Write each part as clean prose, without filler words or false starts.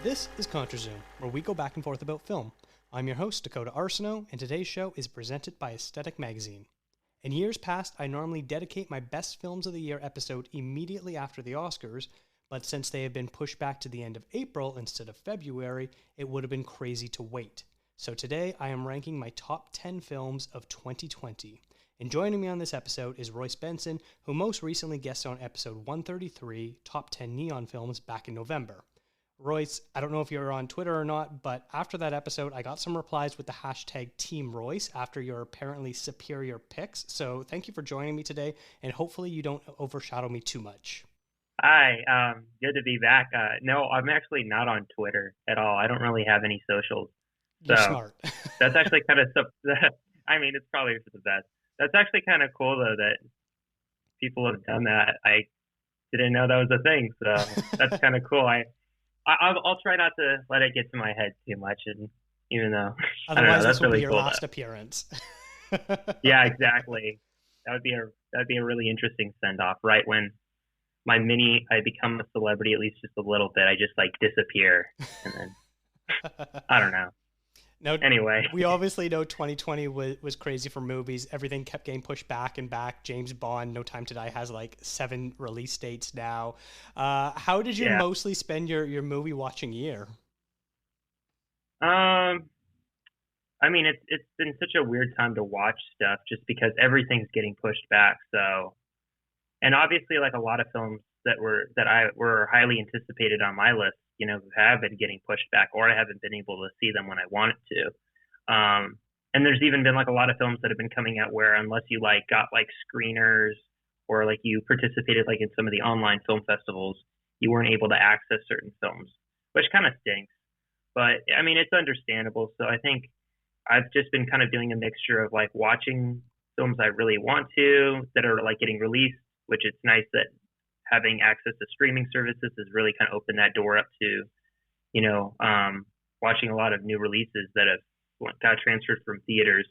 This is ContraZoom, where we go back and forth about film. I'm your host, Dakota, and today's show is presented by Aesthetic Magazine. In years past, I normally dedicate my Best Films of the Year episode immediately after the Oscars, but since they have been pushed back to the end of April instead of February, it would have been crazy to wait. So today, I am ranking my top 10 films of 2020. And joining me on this episode is Royce Benson, who most recently guested on episode 133, Top 10 Neon Films, back in November. Royce, I don't know if you're on Twitter or not, but after that episode, I got some replies with the hashtag Team Royce after your apparently superior picks. So thank you for joining me today, and hopefully you don't overshadow me too much. Hi, good to be back. No, I'm actually not on Twitter at all. I don't really have any socials. You're smart. That's actually kind of, I mean, it's probably for the best. That's actually kind of cool, though, that people have done that. I didn't know that was a thing, so that's kind of cool. I'll try not to let it get to my head too much, and even though otherwise that's this will really be your cool, last appearance. Yeah, exactly. That'd be a really interesting send off, right when I become a celebrity at least just a little bit. I just like disappear, and then I don't know. No, anyway, we obviously know 2020 was crazy for movies. Everything kept getting pushed back and back. James Bond, No Time to Die, has like 7 release dates now. How did you mostly spend your movie watching year? I mean, it's been such a weird time to watch stuff just because everything's getting pushed back. So, and obviously, like a lot of films that were highly anticipated on my list, have been getting pushed back, or I haven't been able to see them when I wanted to. And there's even been like a lot of films that have been coming out where unless you like got like screeners or like you participated like in some of the online film festivals, you weren't able to access certain films, which kind of stinks. But I mean, it's understandable. So I think I've just been kind of doing a mixture of like watching films I really want to that are like getting released, which it's nice that having access to streaming services has really kind of opened that door up to, watching a lot of new releases that have got transferred from theaters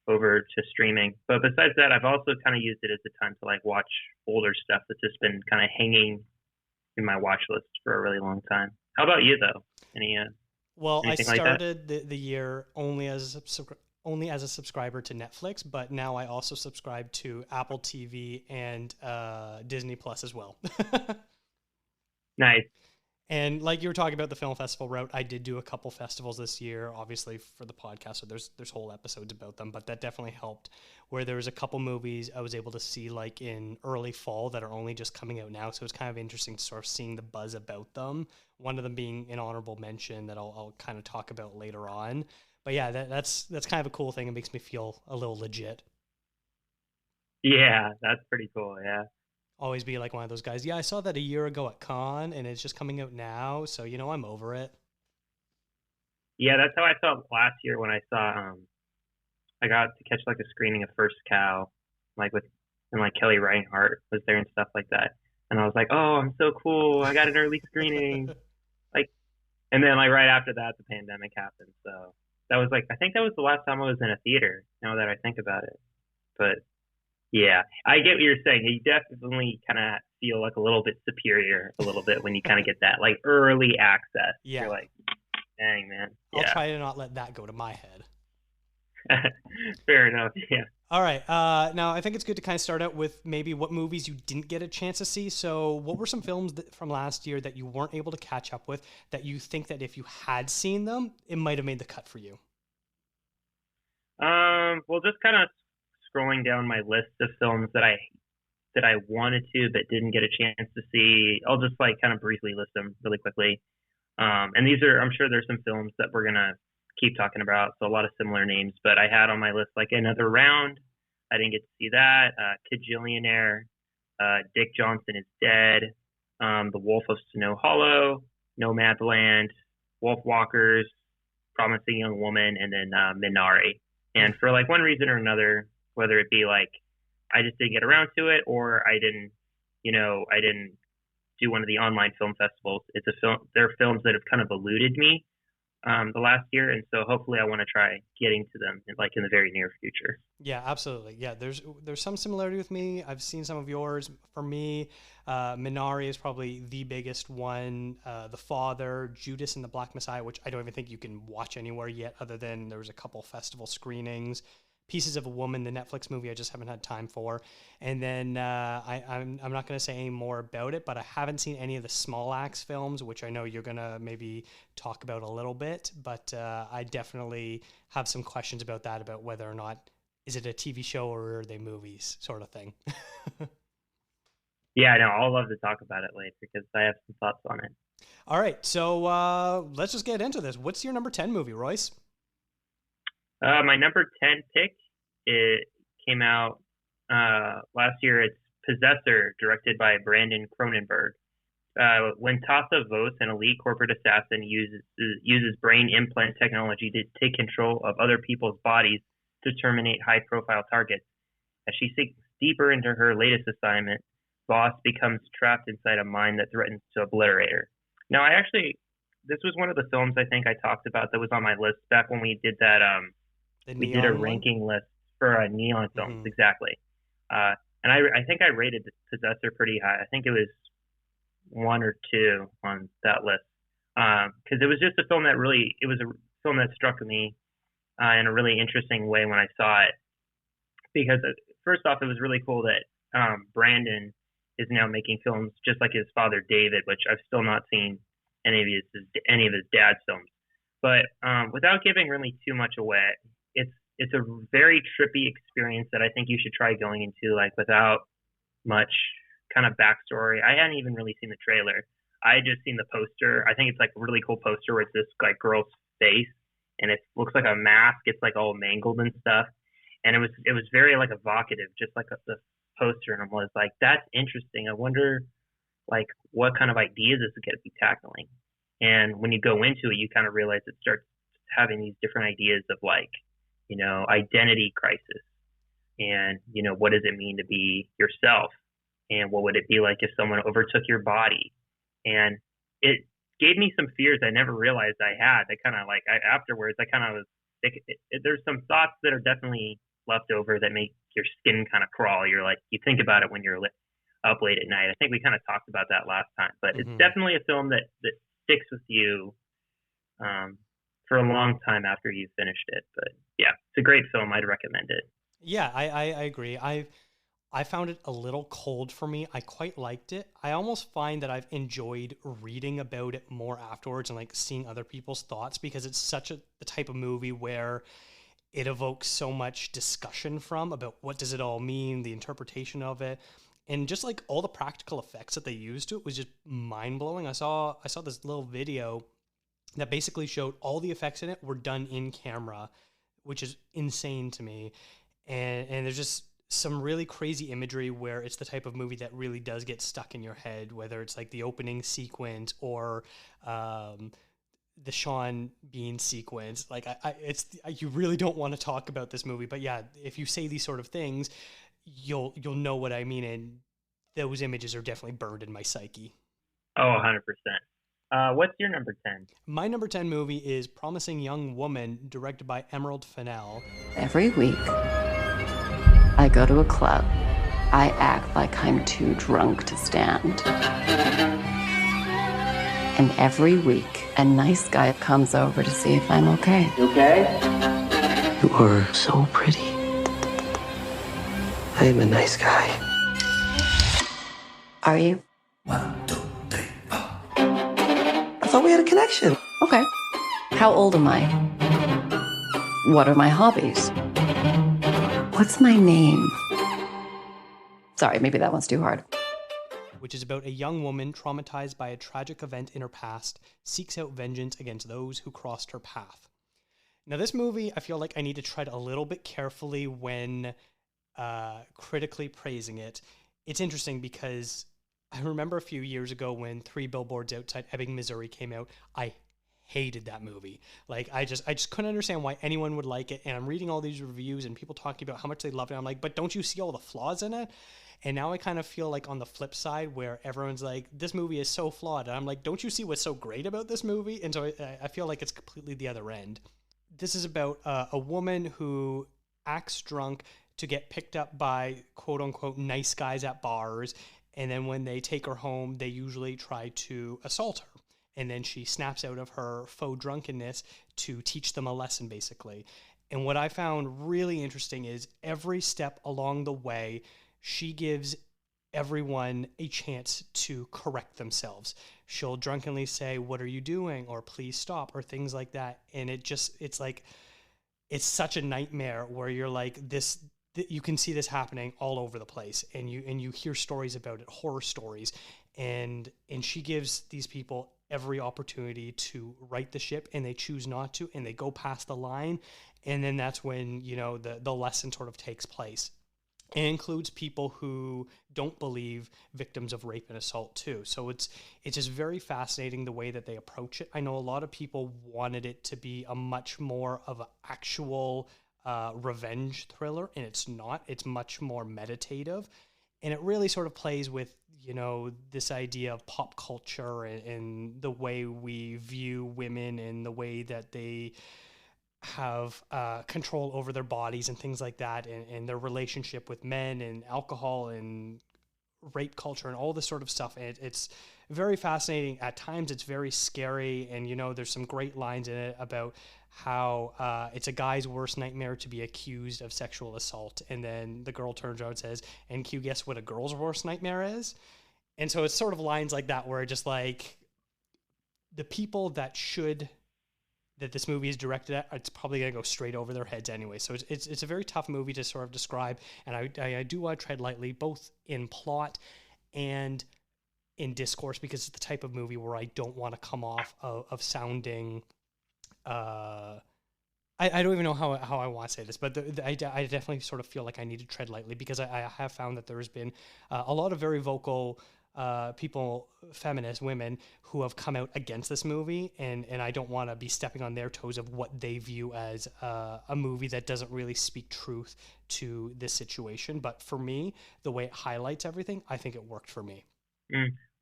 over to streaming. But besides that, I've also kind of used it as a time to like watch older stuff that's just been kind of hanging in my watch list for a really long time. How about you though? Well, I started like the year only as a subscriber to Netflix, but now I also subscribe to Apple TV and Disney Plus as well. Nice. And like you were talking about the film festival route, I did do a couple festivals this year, obviously for the podcast, so there's whole episodes about them, but that definitely helped, where there was a couple movies I was able to see like in early fall that are only just coming out now, so it's kind of interesting to sort of seeing the buzz about them, one of them being an honorable mention that I'll kind of talk about later on. But yeah, that's kind of a cool thing. It makes me feel a little legit. Yeah, that's pretty cool, yeah. Always be like one of those guys, yeah, I saw that a year ago at Con, and it's just coming out now, so, I'm over it. Yeah, that's how I felt last year when I saw, I got to catch, like, a screening of First Cow, like, and Kelly Reinhardt was there and stuff like that. And I was like, oh, I'm so cool, I got an early screening. And then, right after that, the pandemic happened, so that was, I think that was the last time I was in a theater, now that I think about it. But yeah, I get what you're saying. You definitely kind of feel like a little bit superior a little bit when you kind of get that early access. Yeah. You're like, dang, man. Yeah. I'll try to not let that go to my head. Fair enough. Yeah. All right. Now, I think it's good to kind of start out with maybe what movies you didn't get a chance to see. So what were some films from last year that you weren't able to catch up with that you think that if you had seen them, it might have made the cut for you? Well, just kind of scrolling down my list of films that I wanted to but didn't get a chance to see. I'll just kind of briefly list them really quickly. And these are, I'm sure there's some films that we're gonna keep talking about, so a lot of similar names. But I had on my list Another Round. I didn't get to see that. Kajillionaire. Dick Johnson is Dead. The Wolf of Snow Hollow. Nomadland. Wolfwalkers. Promising Young Woman, and then Minari. And for one reason or another, whether it be I just didn't get around to it, or I didn't do one of the online film festivals. They're films that have kind of eluded me, the last year, and so hopefully I want to try getting to them in the very near future. Yeah, absolutely. Yeah, there's some similarity with me. I've seen some of yours. For me, Minari is probably the biggest one. The Father, Judas and the Black Messiah, which I don't even think you can watch anywhere yet, other than there was a couple festival screenings. Pieces of a Woman, the Netflix movie, I just haven't had time for. And then I'm not going to say any more about it, but I haven't seen any of the Small Axe films, which I know you're going to maybe talk about a little bit. But I definitely have some questions about that, about whether or not is it a TV show or are they movies, sort of thing. Yeah, no, I'll love to talk about it later because I have some thoughts on it. All right, so let's just get into this. What's your number 10 movie, Royce? My number 10 pick, it came out last year. It's Possessor, directed by Brandon Cronenberg. When Tasa Vos, an elite corporate assassin, uses brain implant technology to take control of other people's bodies to terminate high-profile targets. As she sinks deeper into her latest assignment, Vos becomes trapped inside a mind that threatens to obliterate her. Now, this was one of the films I think I talked about that was on my list back when we did that. We did a ranking list for Neon films, Mm-hmm. exactly. And I think I rated Possessor pretty high. I think it was 1 or 2 on that list. Because it was just a film it was a film that struck me in a really interesting way when I saw it. Because first off, it was really cool that Brandon is now making films just like his father David, which I've still not seen any of his dad's films. But without giving really too much away, it's a very trippy experience that I think you should try going into without much kind of backstory. I hadn't even really seen the trailer. I had just seen the poster. I think it's a really cool poster where it's this girl's face and it looks like a mask. It's all mangled and stuff. And it was very evocative, just the poster. And I was like, that's interesting. I wonder what kind of ideas this is going to be tackling. And when you go into it, you kind of realize it starts having these different ideas of identity crisis. And, what does it mean to be yourself? And what would it be like if someone overtook your body? And it gave me some fears I never realized I had. Afterwards, I kind of was, there's some thoughts that are definitely left over that make your skin kind of crawl. You think about it when you're up late at night. I think we kind of talked about that last time, but it's definitely a film that sticks with you for a long time after you've finished it. But yeah, it's a great film. I'd recommend it. Yeah, I agree. I found it a little cold for me. I quite liked it. I almost find that I've enjoyed reading about it more afterwards and seeing other people's thoughts, because it's such the type of movie where it evokes so much discussion about what does it all mean, the interpretation of it, and just all the practical effects that they used to it was just mind blowing. I saw this little video that basically showed all the effects in it were done in camera, which is insane to me. And there's just some really crazy imagery where it's the type of movie that really does get stuck in your head, whether it's the opening sequence or the Sean Bean sequence. You really don't want to talk about this movie, but yeah, if you say these sort of things, you'll know what I mean, and those images are definitely burned in my psyche. Oh, 100%. What's your number 10? My number 10 movie is Promising Young Woman, directed by Emerald Fennell. Every week, I go to a club. I act like I'm too drunk to stand. And every week, a nice guy comes over to see if I'm okay. You okay? You are so pretty. I am a nice guy. Are you? 1, 2, 3, 4. I thought we had a connection. Okay. How old am I? What are my hobbies? What's my name? Sorry, maybe that one's too hard. Which is about a young woman traumatized by a tragic event in her past, seeks out vengeance against those who crossed her path. Now, this movie, I feel like I need to tread a little bit carefully when critically praising it. It's interesting because I remember a few years ago when 3 Billboards Outside Ebbing, Missouri came out. I hated that movie. I just couldn't understand why anyone would like it. And I'm reading all these reviews and people talking about how much they loved it. I'm like, but don't you see all the flaws in it? And now I kind of feel like on the flip side where everyone's like, this movie is so flawed. And I'm like, don't you see what's so great about this movie? And so I feel like it's completely the other end. This is about a woman who acts drunk to get picked up by quote unquote nice guys at bars. And then when they take her home, they usually try to assault her. And then she snaps out of her faux drunkenness to teach them a lesson, basically. And what I found really interesting is every step along the way, she gives everyone a chance to correct themselves. She'll drunkenly say, "What are you doing?" or "Please stop," or things like that. And it's like, it's such a nightmare where you're like, you can see this happening all over the place. And you hear stories about it, horror stories. And she gives these people every opportunity to right the ship, and they choose not to, and they go past the line. And then that's when, the lesson sort of takes place. It includes people who don't believe victims of rape and assault too. So it's just very fascinating the way that they approach it. I know a lot of people wanted it to be a much more of an actual revenge thriller, and it's not. It's much more meditative. And it really sort of plays with, this idea of pop culture and the way we view women and the way that they have control over their bodies and things like that, and their relationship with men and alcohol and rape culture and all this sort of stuff. And it's very fascinating. At times it's very scary, and there's some great lines in it about how it's a guy's worst nightmare to be accused of sexual assault, and then the girl turns around and says, "And Q, guess what a girl's worst nightmare is?" And so it's sort of lines like that where just like the people that this movie is directed at, it's probably going to go straight over their heads anyway. So it's a very tough movie to sort of describe. And I do want to tread lightly, both in plot and in discourse, because it's the type of movie where I don't want to come off of sounding, I don't even know how I want to say this, but I definitely sort of feel like I need to tread lightly, because I have found that there's been a lot of very vocal people, feminist women, who have come out against this movie, and I don't want to be stepping on their toes of what they view as a movie that doesn't really speak truth to this situation. But for me, the way it highlights everything, I think it worked for me.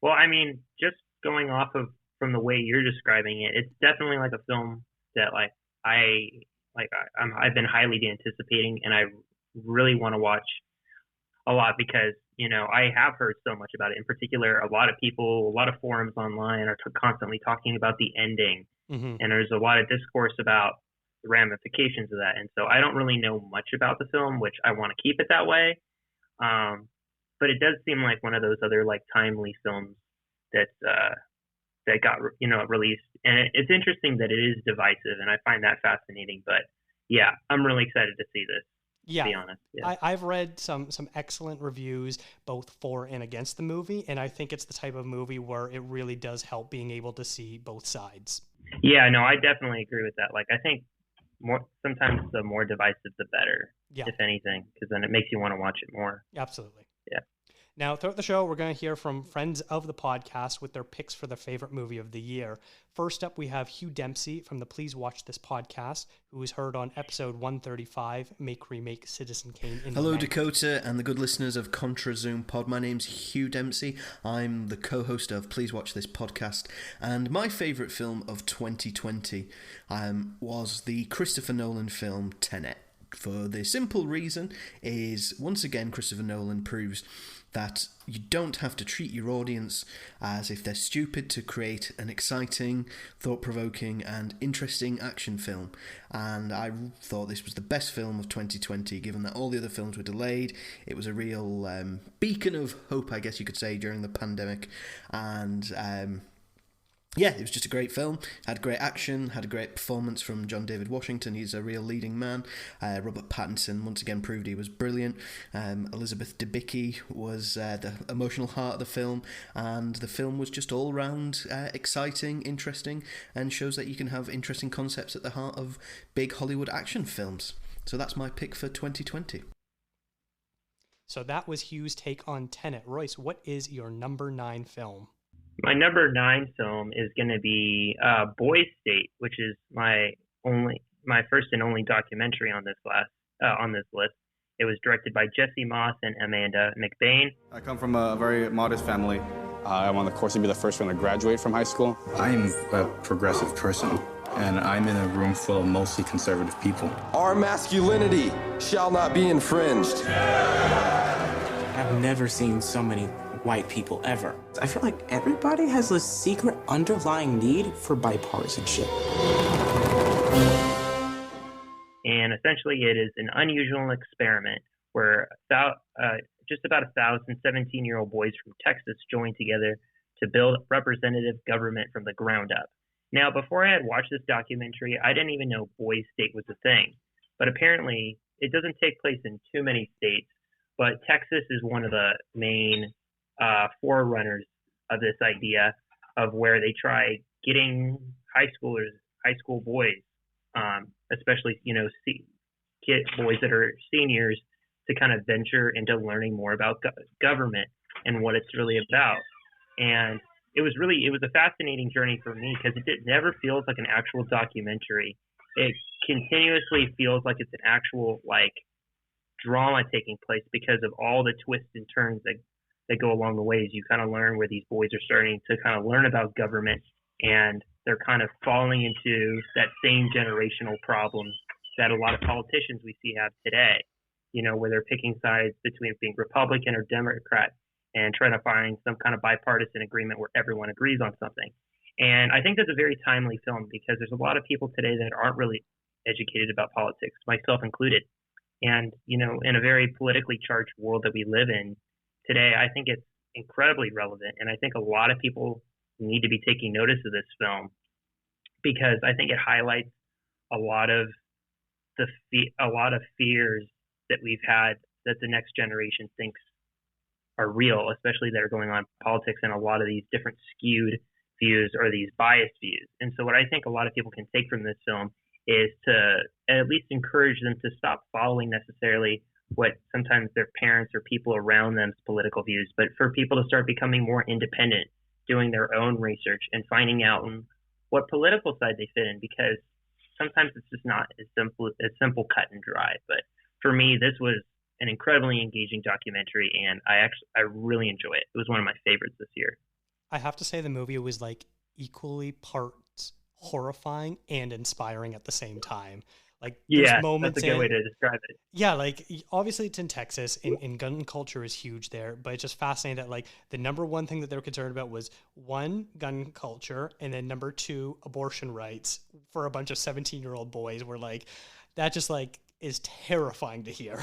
Well, I mean, just going off of from the way you're describing it, it's definitely like a film that I've been highly anticipating, and I really want to watch a lot, because I have heard so much about it. In particular, a lot of people, a lot of forums online are constantly talking about the ending, and there's a lot of discourse about the ramifications of that. And so I don't really know much about the film, which I want to keep it that way. But it does seem like one of those other like timely films that got released, and it's interesting that it is divisive, and I find that fascinating. But yeah, I'm really excited to see this. Yeah, to be honest. Yeah. I've read some excellent reviews both for and against the movie, and I think it's the type of movie where it really does help being able to see both sides. Yeah, no, I definitely agree with that. Like, I think sometimes the more divisive, the better, if anything, because then it makes you want to watch it more. Absolutely. Yeah. Now, throughout the show, we're going to hear from friends of the podcast with their picks for their favorite movie of the year. First up, we have Hugh Dempsey from the Please Watch This podcast, who was heard on episode 135, Make Remake Citizen Kane. Hello, Dakota, and the good listeners of Contra Zoom Pod. My name's Hugh Dempsey. I'm the co-host of Please Watch This podcast, and my favourite film of 2020 was the Christopher Nolan film Tenet. For the simple reason is, once again, Christopher Nolan proves that you don't have to treat your audience as if they're stupid to create an exciting, thought-provoking and interesting action film. And I thought this was the best film of 2020, given that all the other films were delayed. It was a real beacon of hope, I guess you could say, during the pandemic. And yeah, it was just a great film. Had great action, had a great performance from John David Washington. He's a real leading man. Robert Pattinson once again proved he was brilliant. Elizabeth Debicki was the emotional heart of the film, and the film was just all round exciting, interesting, and shows that you can have interesting concepts at the heart of big Hollywood action films. So that's my pick for 2020. So that was Hugh's take on Tenet. Royce, what is your number 9 film? My number 9 film is going to be Boys State, which is my first and only documentary on this list. It was directed by Jesse Moss and Amanda McBain. I come from a very modest family. I'm on the course to be the first one to graduate from high school. I'm a progressive person, and I'm in a room full of mostly conservative people. Our masculinity shall not be infringed. I've never seen so many white people ever. I feel like everybody has a secret underlying need for bipartisanship. And essentially it is an unusual experiment where just about 1,000 17-year-old boys from Texas joined together to build representative government from the ground up. Now, before I had watched this documentary, I didn't even know boys state was a thing. But apparently it doesn't take place in too many states, but Texas is one of the main forerunners of this idea of where they try getting high school boys, especially, boys that are seniors, to kind of venture into learning more about government and what it's really about. And it was a fascinating journey for me because it never feels like an actual documentary. It continuously feels like it's an actual drama taking place because of all the twists and turns that go along the ways. You kind of learn where these boys are starting to kind of learn about government, and they're kind of falling into that same generational problem that a lot of politicians we see have today, where they're picking sides between being Republican or Democrat and trying to find some kind of bipartisan agreement where everyone agrees on something. And I think that's a very timely film because there's a lot of people today that aren't really educated about politics, myself included. And, in a very politically charged world that we live in today, I think it's incredibly relevant. And I think a lot of people need to be taking notice of this film because I think it highlights a lot of fears that we've had that the next generation thinks are real, especially that are going on in politics, and a lot of these different skewed views or these biased views. And so what I think a lot of people can take from this film is to at least encourage them to stop following necessarily what sometimes their parents or people around them's political views, but for people to start becoming more independent, doing their own research and finding out what political side they fit in, because sometimes it's just not as simple cut and dry. But for me, this was an incredibly engaging documentary, and I really enjoy it. It was one of my favorites this year. I have to say the movie was equally parts horrifying and inspiring at the same time. Yeah, that's a good way to describe it. Yeah, obviously it's in Texas, and gun culture is huge there, but it's just fascinating that the number one thing that they were concerned about was, one, gun culture, and then number two, abortion rights for a bunch of 17-year-old boys. Were that just is terrifying to hear.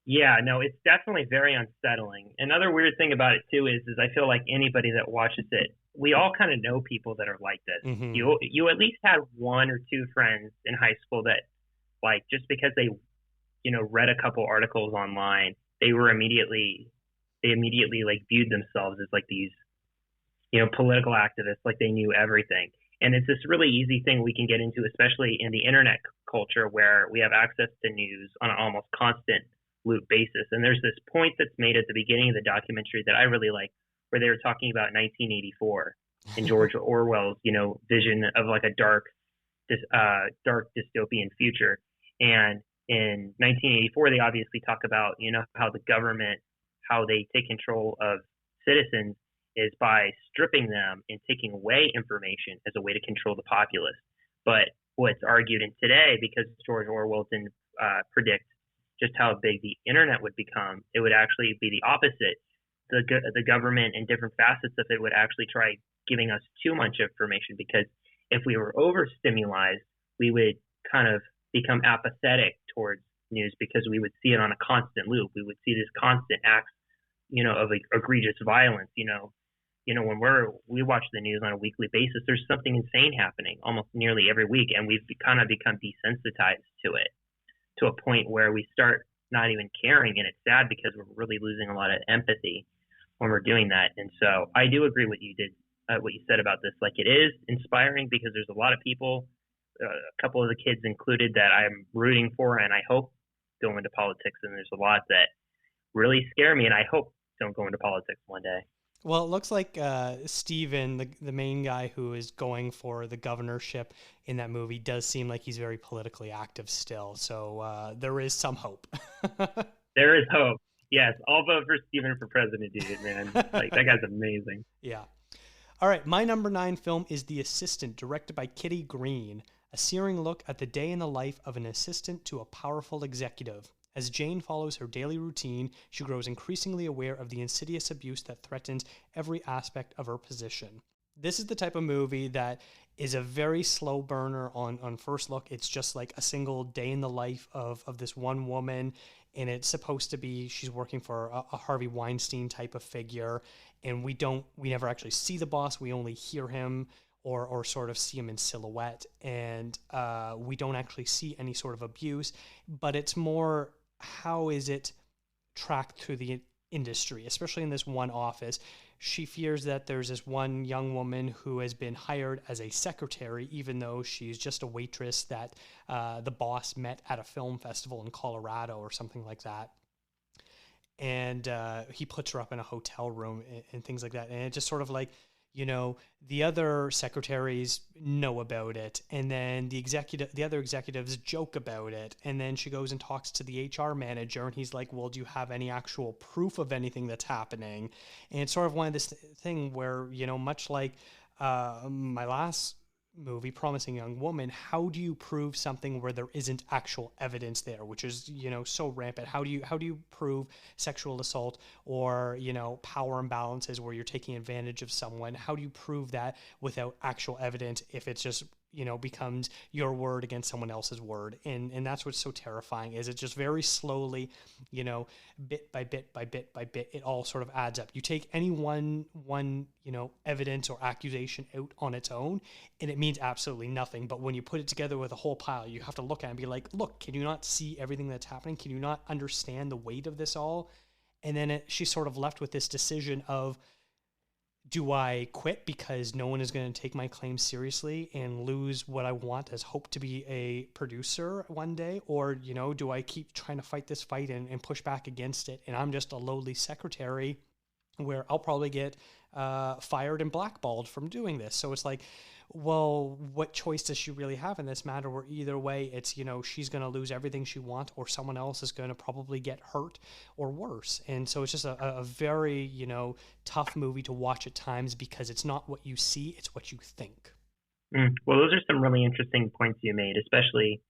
Yeah, no, it's definitely very unsettling. Another weird thing about it too is I feel like anybody that watches it, we all kind of know people that are like this. Mm-hmm. You at least had one or two friends in high school that just because they read a couple articles online, they immediately viewed themselves as these political activists, they knew everything. And it's this really easy thing we can get into, especially in the internet culture where we have access to news on an almost constant loop basis. And there's this point that's made at the beginning of the documentary that I really like, where they were talking about 1984 and George Orwell's, vision of a dark dystopian future. And in 1984, they obviously talk about, how the government, how they take control of citizens is by stripping them and taking away information as a way to control the populace. But what's argued in today, because George Orwell didn't predict just how big the internet would become, it would actually be the opposite. The government and different facets of it would actually try giving us too much information, because if we were overstimulated, we would kind of become apathetic towards news because we would see it on a constant loop. We would see this constant acts, of egregious violence. When we watch the news on a weekly basis, there's something insane happening almost nearly every week, and we've kind of become desensitized to it to a point where we start not even caring, and it's sad because we're really losing a lot of empathy when we're doing that. And so I do agree what you said about this. It is inspiring because there's a lot of people, a couple of the kids included, that I'm rooting for and I hope go into politics, and there's a lot that really scare me and I hope don't go into politics one day. Well, it looks like Steven, the main guy who is going for the governorship in that movie, does seem like he's very politically active still. So there is some hope. There is hope. Yes, I'll vote for Steven for president, dude, man. Like, that guy's amazing. Yeah. All right, my number 9 film is The Assistant, directed by Kitty Green, a searing look at the day in the life of an assistant to a powerful executive. As Jane follows her daily routine, she grows increasingly aware of the insidious abuse that threatens every aspect of her position. This is the type of movie that is a very slow burner on first look. It's just like a single day in the life of this one woman, and it's supposed to be she's working for a Harvey Weinstein type of figure, and we never actually see the boss. We only hear him or sort of see him in silhouette, and we don't actually see any sort of abuse, but it's more, how is it tracked through the industry, especially in this one office. She fears that there's this one young woman who has been hired as a secretary, even though she's just a waitress that the boss met at a film festival in Colorado or something like that. And he puts her up in a hotel room and things like that. And it's just sort of like, the other secretaries know about it, and then the other executives joke about it, and then she goes and talks to the HR manager, and he's like, well, do you have any actual proof of anything that's happening? And it's sort of one of this thing where, much like my last movie, Promising Young Woman, how do you prove something where there isn't actual evidence there, which is, so rampant? How do you prove sexual assault or, power imbalances where you're taking advantage of someone? How do you prove that without actual evidence if it's just, becomes your word against someone else's word? And that's what's so terrifying, is it just very slowly, bit by bit by bit by bit, it all sort of adds up. You take any one evidence or accusation out on its own, and it means absolutely nothing. But when you put it together with a whole pile, you have to look at it and be like, look, can you not see everything that's happening? Can you not understand the weight of this all? And then she's sort of left with this decision of, do I quit because no one is going to take my claims seriously and lose what I want as hope to be a producer one day? Or, do I keep trying to fight this fight and push back against it? And I'm just a lowly secretary where I'll probably get fired and blackballed from doing this. So it's like, well, what choice does she really have in this matter? Where either way, it's, she's going to lose everything she wants, or someone else is going to probably get hurt or worse. And so it's just a very, tough movie to watch at times, because it's not what you see, it's what you think. Well, those are some really interesting points you made, especially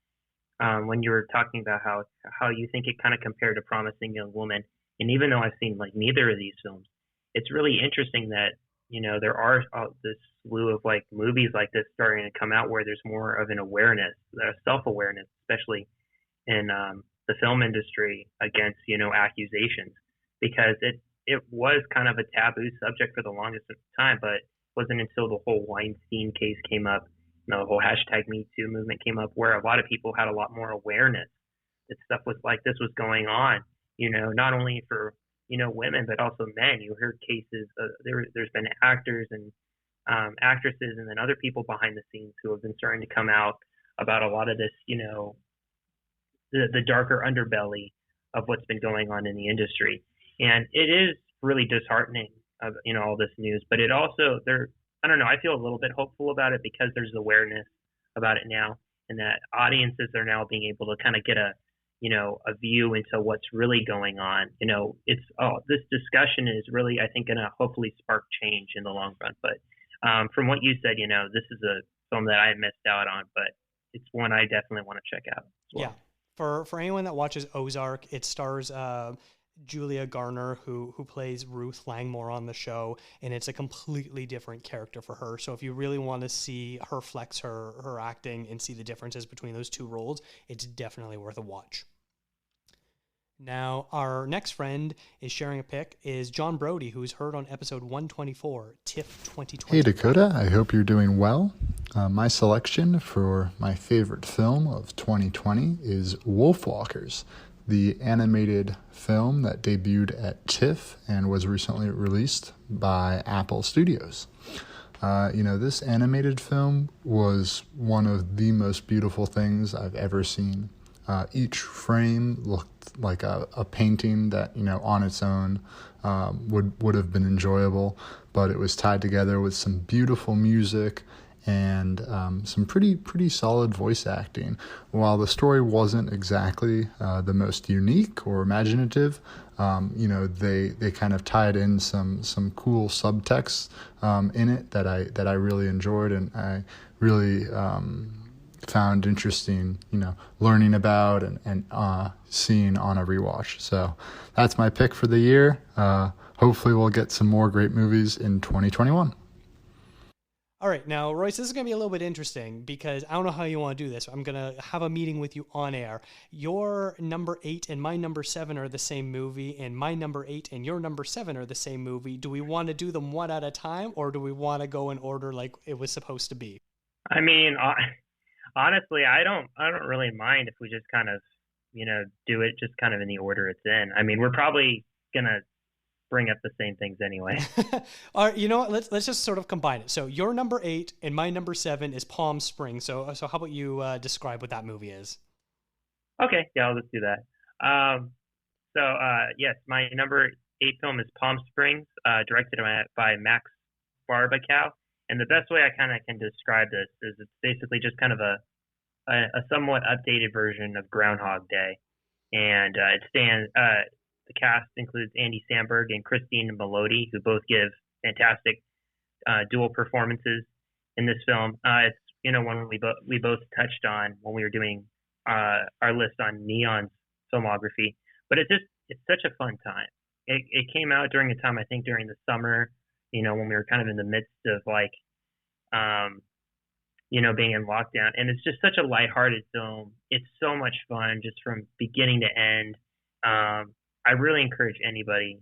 when you were talking about how you think it kind of compared to Promising Young Woman. And even though I've seen like neither of these films, it's really interesting that, there are this slew of like movies like this starting to come out where there's more of an awareness, self-awareness, especially in the film industry against, accusations, because it was kind of a taboo subject for the longest time, but it wasn't until the whole Weinstein case came up, the whole #MeToo movement came up, where a lot of people had a lot more awareness that stuff was like this was going on, not only for women, but also men. You heard cases, there's been actors and actresses and then other people behind the scenes who have been starting to come out about a lot of this, the darker underbelly of what's been going on in the industry. And it is really disheartening of, all this news, but it also, I don't know, I feel a little bit hopeful about it because there's awareness about it now, and that audiences are now being able to kind of get a view into what's really going on. This discussion is really, I think, going to hopefully spark change in the long run. But from what you said, this is a film that I missed out on, but it's one I definitely want to check out as well. Yeah. For anyone that watches Ozark, it stars Julia Garner, who plays Ruth Langmore on the show, and it's a completely different character for her. So if you really want to see her flex her acting and see the differences between those two roles, it's definitely worth a watch. Now, our next friend is sharing a pick is John Brody, who's heard on episode 124, TIFF 2020. Hey, Dakota. I hope you're doing well. My selection for my favorite film of 2020 is Wolfwalkers, the animated film that debuted at TIFF and was recently released by Apple Studios. This animated film was one of the most beautiful things I've ever seen. Each frame looked like a painting that, on its own would have been enjoyable, but it was tied together with some beautiful music and some pretty solid voice acting. While the story wasn't exactly the most unique or imaginative, they kind of tied in some cool subtext in it that I really enjoyed, and I really found interesting, learning about and seeing on a rewatch. So that's my pick for the year. Hopefully we'll get some more great movies in 2021. All right, now, Royce, this is going to be a little bit interesting because I don't know how you want to do this. I'm going to have a meeting with you on air. Your number 8 and my number 7 are the same movie, and my number 8 and your number 7 are the same movie. Do we want to do them one at a time, or do we want to go in order like it was supposed to be? I mean, honestly, I don't really mind if we just kind of, do it just kind of in the order it's in. I mean, we're probably going to bring up the same things anyway. All right, you know what? Let's just sort of combine it. So your number 8 and my number 7 is Palm Springs. So how about you describe what that movie is? Okay, yeah, I'll just do that. Yes, my number 8 film is Palm Springs, directed by Max Barbakow. And the best way I kind of can describe this is it's basically just kind of a somewhat updated version of Groundhog Day. And the cast includes Andy Samberg and Christine Melody, who both give fantastic dual performances in this film. It's one we both touched on when we were doing our list on Neon's filmography. But it's such a fun time. It came out during a time, I think, during the summer, when we were kind of in the midst of being in lockdown. And it's just such a lighthearted film. It's so much fun just from beginning to end. I really encourage anybody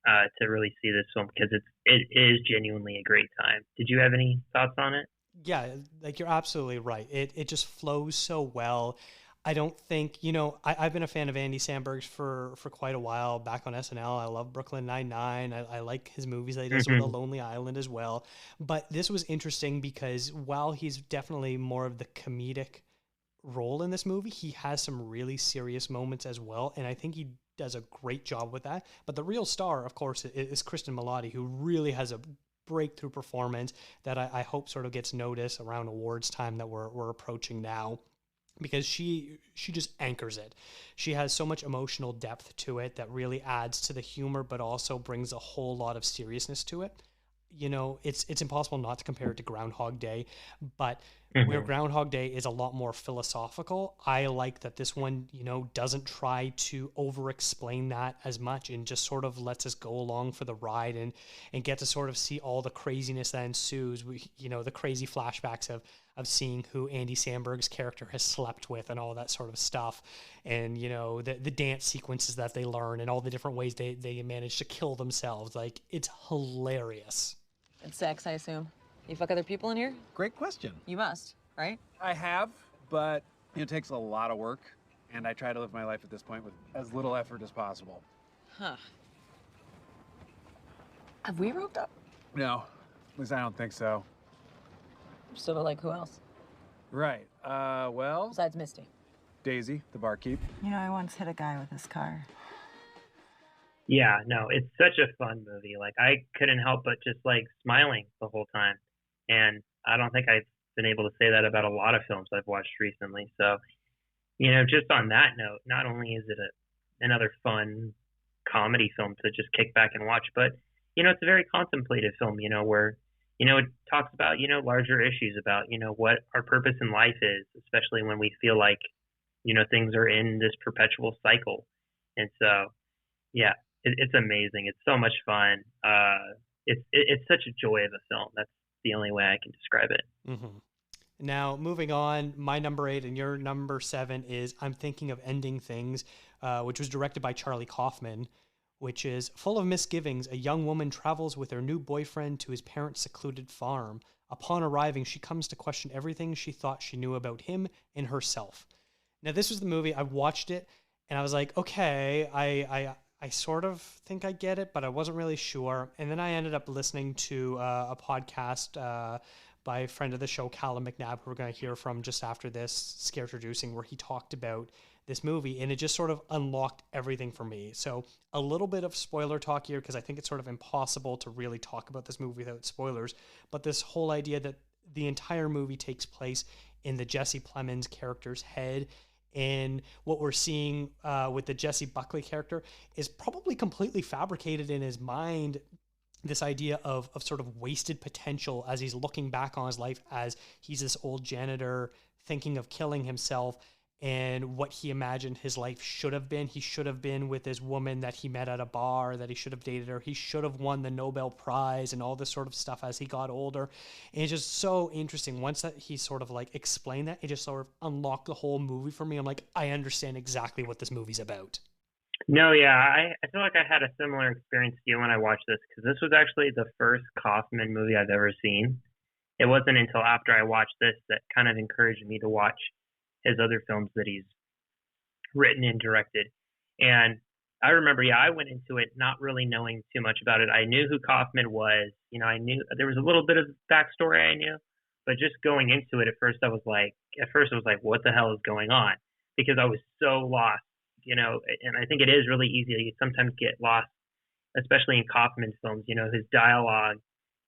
to really see this film because it is genuinely a great time. Did you have any thoughts on it? Yeah, like you're absolutely right. It just flows so well. I don't think, I've been a fan of Andy Samberg's for quite a while. Back on SNL, I love Brooklyn Nine-Nine. I like his movies that he does with The Lonely Island as well. But this was interesting because while he's definitely more of the comedic role in this movie, he has some really serious moments as well. And I think he does a great job with that. But the real star, of course, is Kristen Milotti, who really has a breakthrough performance that I hope sort of gets noticed around awards time that we're approaching now. Because she just anchors it. She has so much emotional depth to it that really adds to the humor, but also brings a whole lot of seriousness to it. It's impossible not to compare it to Groundhog Day, but where Groundhog Day is a lot more philosophical, I like that this one, doesn't try to over-explain that as much and just sort of lets us go along for the ride and get to sort of see all the craziness that ensues. The crazy flashbacks of seeing who Andy Samberg's character has slept with and all that sort of stuff. And, the dance sequences that they learn and all the different ways they manage to kill themselves. Like, it's hilarious. It's sex, I assume. You fuck other people in here? Great question. You must, right? I have, but it takes a lot of work, and I try to live my life at this point with as little effort as possible. Huh. Have we roped up? No, at least I don't think so. So, like, who else? Right. Well... Besides Misty. Daisy, the barkeep. I once hit a guy with his car. Yeah, no, it's such a fun movie. Like, I couldn't help but just, smiling the whole time. And I don't think I've been able to say that about a lot of films I've watched recently. So, just on that note, not only is it another fun comedy film to just kick back and watch, but, it's a very contemplative film, where, it talks about, larger issues about, what our purpose in life is, especially when we feel like, things are in this perpetual cycle. And so, yeah, it's amazing. It's so much fun. It's such a joy of a film. That's the only way I can describe it. Mm-hmm. Now, moving on, my number 8 and your number 7 is I'm Thinking of Ending Things, which was directed by Charlie Kaufman, which is full of misgivings. A young woman travels with her new boyfriend to his parents' secluded farm. Upon arriving, she comes to question everything she thought she knew about him and herself. Now, this was the movie. I watched it, and I was like, okay, I sort of think I get it, but I wasn't really sure. And then I ended up listening to a podcast by a friend of the show, Callum McNabb, who we're going to hear from just after this, Scared Reducing, where he talked about this movie, and it just sort of unlocked everything for me. So a little bit of spoiler talk here, because I think it's sort of impossible to really talk about this movie without spoilers, but this whole idea that the entire movie takes place in the Jesse Plemons character's head, and what we're seeing with the Jesse Buckley character is probably completely fabricated in his mind, this idea of sort of wasted potential as he's looking back on his life as he's this old janitor thinking of killing himself, and what he imagined his life should have been. He should have been with this woman that he met at a bar, that he should have dated her. He should have won the Nobel Prize and all this sort of stuff as he got older. And it's just so interesting. Once that he sort of like explained that, it just sort of unlocked the whole movie for me. I'm like, I understand exactly what this movie's about. No, yeah, I feel like I had a similar experience to you when I watched this, because this was actually the first Kaufman movie I've ever seen. It wasn't until after I watched this that kind of encouraged me to watch his other films that he's written and directed. And I remember, I went into it not really knowing too much about it. I knew who Kaufman was. I knew there was a little bit of backstory I knew, but just going into it, at first I was like, what the hell is going on? Because I was so lost, and I think it is really easy. You sometimes get lost, especially in Kaufman films. His dialogue,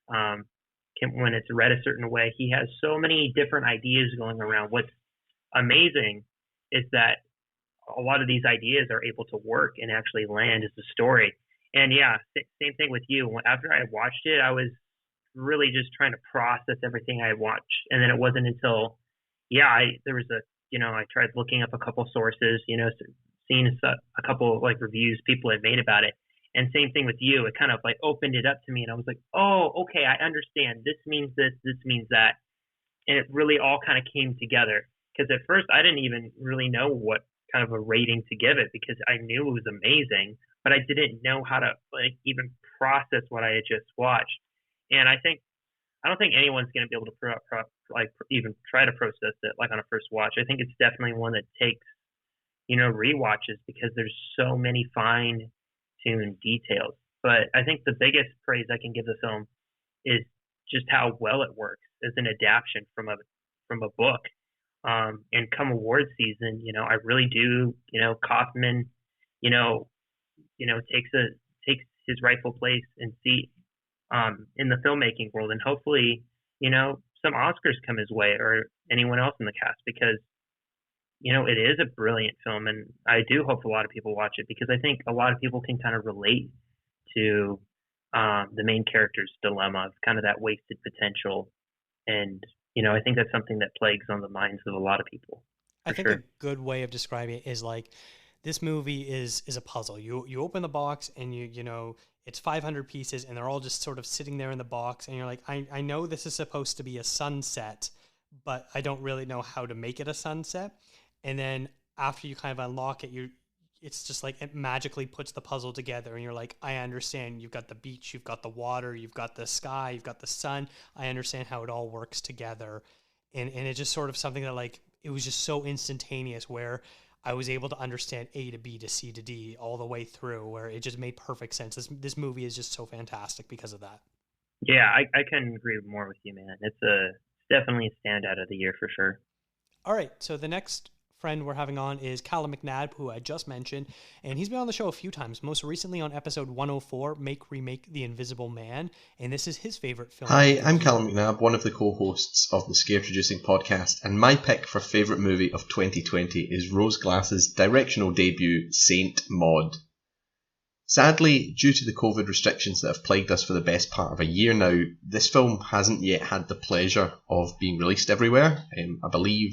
when it's read a certain way, he has so many different ideas going around. What's amazing is that a lot of these ideas are able to work and actually land as a story. And same thing with you. After I watched it, I was really just trying to process everything I watched. And then it wasn't until, I tried looking up a couple sources, seeing a couple like reviews people had made about it. And same thing with you. It kind of like opened it up to me, and I was like, oh, okay, I understand. This means this means that. And it really all kind of came together. Because at first I didn't even really know what kind of a rating to give it, because I knew it was amazing, but I didn't know how to even process what I had just watched. And I don't think anyone's going to be able to even try to process it like on a first watch. I think it's definitely one that takes rewatches, because there's so many fine-tuned details. But I think the biggest praise I can give the film is just how well it works as an adaptation from a book. And come award season, I really do, Kaufman, takes his rightful place and seat in the filmmaking world, and hopefully, some Oscars come his way, or anyone else in the cast, because it is a brilliant film, and I do hope a lot of people watch it, because I think a lot of people can kind of relate to the main character's dilemma of kind of that wasted potential. And I think that's something that plagues on the minds of a lot of people. I think a good way of describing it is like, this movie is a puzzle. You open the box, and it's 500 pieces, and they're all just sort of sitting there in the box, and you're like, I know this is supposed to be a sunset, but I don't really know how to make it a sunset. And then after you kind of unlock it, it's just like it magically puts the puzzle together, and you're like, I understand. You've got the beach, you've got the water, you've got the sky, you've got the sun. I understand how it all works together. And it's just sort of something that, like, it was just so instantaneous, where I was able to understand A to B to C to D all the way through, where it just made perfect sense. This movie is just so fantastic because of that. Yeah, I couldn't agree more with you, man. It's definitely a standout of the year for sure. All right, so the next friend we're having on is Callum McNabb, who I just mentioned, and he's been on the show a few times, most recently on episode 104, Remake The Invisible Man, and this is his favorite film. Hi, I'm Callum McNabb, one of the co-hosts of the Scared Reducing podcast, and my pick for favourite movie of 2020 is Rose Glass's directional debut, Saint Maud. Sadly, due to the COVID restrictions that have plagued us for the best part of a year now, this film hasn't yet had the pleasure of being released everywhere. I believe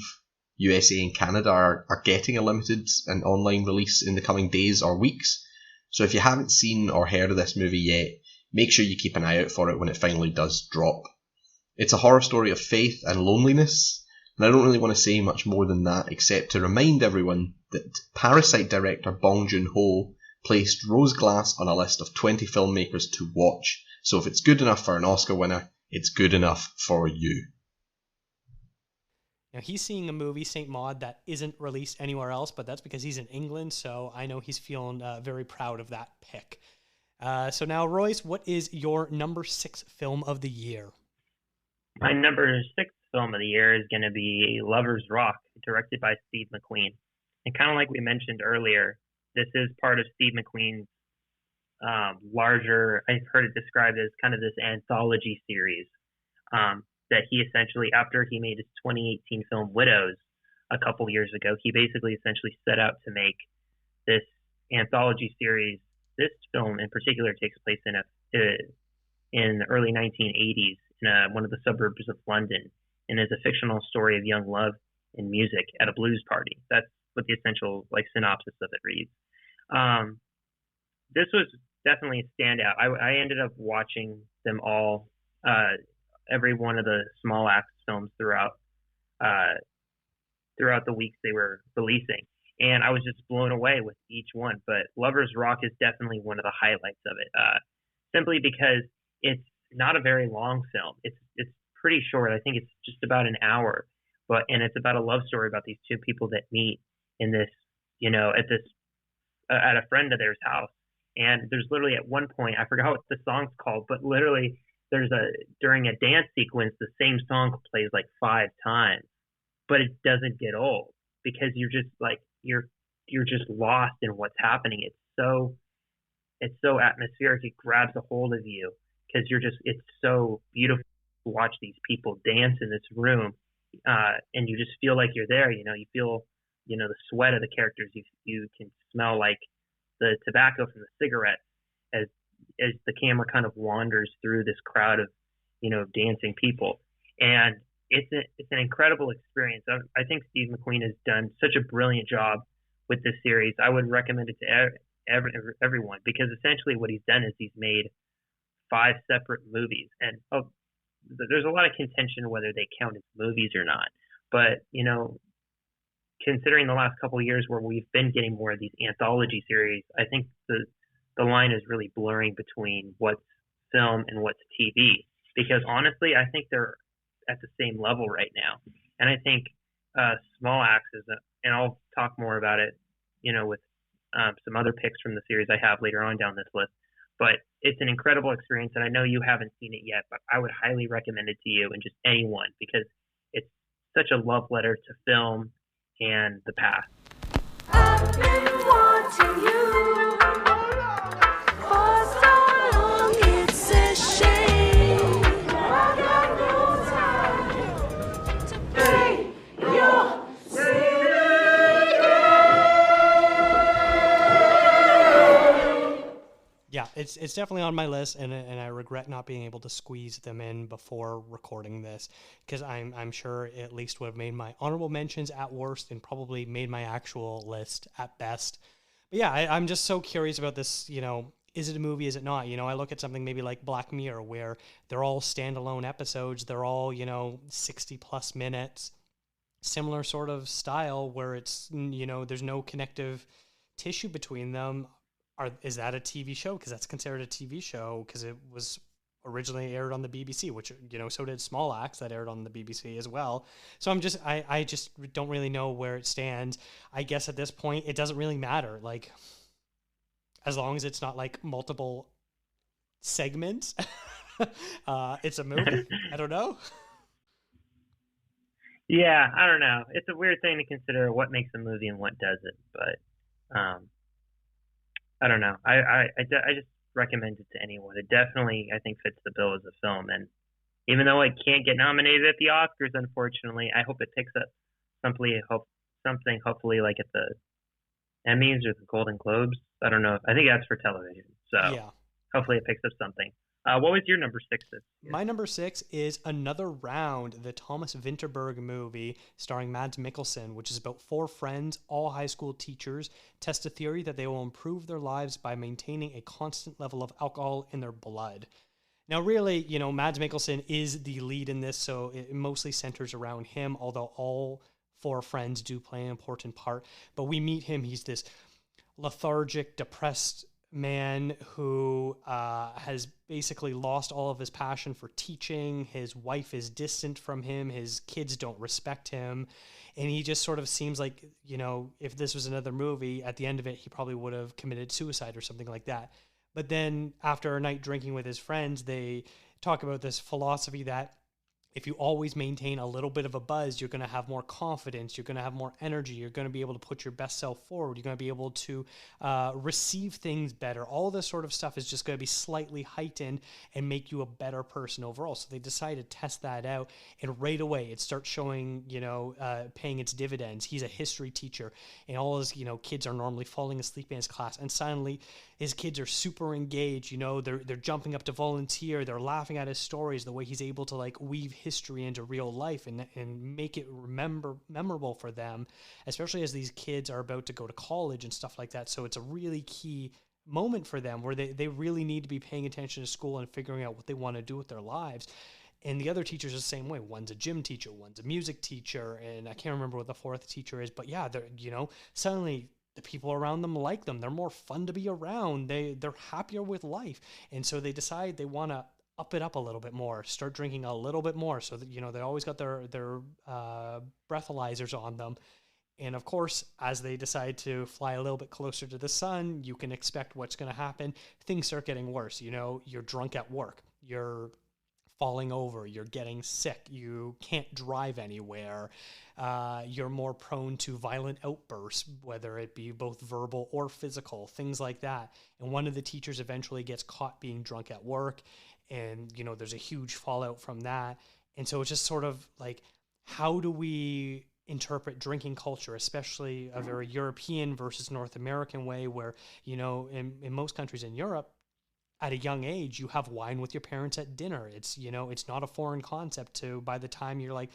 USA and Canada are getting a limited and online release in the coming days or weeks. So if you haven't seen or heard of this movie yet, make sure you keep an eye out for it when it finally does drop. It's a horror story of faith and loneliness, and I don't really want to say much more than that, except to remind everyone that Parasite director Bong Joon-ho placed Rose Glass on a list of 20 filmmakers to watch. So if it's good enough for an Oscar winner, it's good enough for you. Now, he's seeing a movie, Saint Maud, that isn't released anywhere else, but that's because he's in England, so I know he's feeling very proud of that pick. So now, Royce, what is your number 6 film of the year? My number 6 film of the year is going to be Lover's Rock, directed by Steve McQueen. And kind of like we mentioned earlier, this is part of Steve McQueen's larger, I've heard it described as kind of this anthology series that he essentially, after he made his 2018 film Widows a couple years ago, he basically essentially set out to make this anthology series. This film in particular takes place in the early 1980s in one of the suburbs of London, and is a fictional story of young love and music at a blues party. That's what the essential synopsis of it reads. This was definitely a standout. I ended up watching them all, every one of the Small Axe films throughout the weeks they were releasing, and I was just blown away with each one. But Lovers Rock is definitely one of the highlights of it, simply because it's not a very long film. It's pretty short. I think it's just about an hour, and it's about a love story about these two people that meet in this, at a friend of theirs house. And there's literally at one point, I forgot what the song's called, but literally during a dance sequence, the same song plays like 5 times, but it doesn't get old because you're just you're just lost in what's happening. It's so atmospheric. It grabs a hold of you because it's so beautiful to watch these people dance in this room. And you just feel like you're there, you feel, the sweat of the characters. You can smell like the tobacco from the cigarettes as the camera kind of wanders through this crowd of, dancing people. And it's an incredible experience. I think Steve McQueen has done such a brilliant job with this series. I would recommend it to everyone, because essentially what he's done is he's made 5 separate movies. And there's a lot of contention whether they count as movies or not. But, considering the last couple of years where we've been getting more of these anthology series, I think the line is really blurring between what's film and what's TV. Because honestly, I think they're at the same level right now. And I think Small Axe and I'll talk more about it, with some other picks from the series I have later on down this list. But it's an incredible experience, and I know you haven't seen it yet, but I would highly recommend it to you and just anyone, because it's such a love letter to film and the past. I've been wanting you for so long, it's a shame I got no time to pay your Yeah, it's definitely on my list, and I regret not being able to squeeze them in before recording this, because I'm sure it at least would have made my honorable mentions at worst and probably made my actual list at best. But yeah, I'm just so curious about this, is it a movie, is it not? I look at something maybe like Black Mirror, where they're all standalone episodes, they're all, 60 plus minutes, similar sort of style where it's, there's no connective tissue between them. Is that a TV show? Because that's considered a TV show because it was originally aired on the BBC, which, so did Small Axe, that aired on the BBC as well. So I just don't really know where it stands. I guess at this point, it doesn't really matter. Like, as long as it's not like multiple segments, it's a movie. I don't know. Yeah, I don't know. It's a weird thing to consider what makes a movie and what doesn't, but I don't know. I just recommend it to anyone. It definitely, I think, fits the bill as a film. And even though it can't get nominated at the Oscars, unfortunately, I hope it picks up something hopefully like at the Emmys or the Golden Globes. I don't know. I think that's for television. So yeah. Hopefully it picks up something. What was your number 6 this year? My number 6 is Another Round, the Thomas Vinterberg movie starring Mads Mikkelsen, which is about 4 friends, all high school teachers, test a theory that they will improve their lives by maintaining a constant level of alcohol in their blood. Now, really, Mads Mikkelsen is the lead in this, so it mostly centers around him, although all 4 friends do play an important part. But we meet him. He's this lethargic, depressed man who has basically lost all of his passion for teaching. His wife is distant from him. His kids don't respect him. And he just sort of seems like, if this was another movie, at the end of it, he probably would have committed suicide or something like that. But then after a night drinking with his friends, they talk about this philosophy that if you always maintain a little bit of a buzz, you're going to have more confidence, you're going to have more energy, you're going to be able to put your best self forward, you're going to be able to receive things better. All this sort of stuff is just going to be slightly heightened and make you a better person overall. So they decided to test that out, and right away it starts showing, paying its dividends. He's a history teacher, and all his, kids are normally falling asleep in his class, and suddenly his kids are super engaged. They're jumping up to volunteer, they're laughing at his stories, the way he's able to like weave history into real life and make it memorable for them, especially as these kids are about to go to college and stuff like that. So it's a really key moment for them where they really need to be paying attention to school and figuring out what they want to do with their lives. And the other teachers are the same way. One's a gym teacher, one's a music teacher, and I can't remember what the fourth teacher is, but yeah, they're, suddenly the people around them like them. They're more fun to be around. They're happier with life. And so they decide they want to up it up a little bit more, start drinking a little bit more, so that, they always got their breathalyzers on them. And of course, as they decide to fly a little bit closer to the sun, you can expect what's going to happen. Things start getting worse. You're drunk at work, you're falling over, you're getting sick, you can't drive anywhere, you're more prone to violent outbursts, whether it be both verbal or physical, things like that. And one of the teachers eventually gets caught being drunk at work, and there's a huge fallout from that. And so it's just sort of like, how do we interpret drinking culture, especially a very European versus North American way, where in most countries in Europe, at a young age, you have wine with your parents at dinner. It's, it's not a foreign concept to, by the time you're like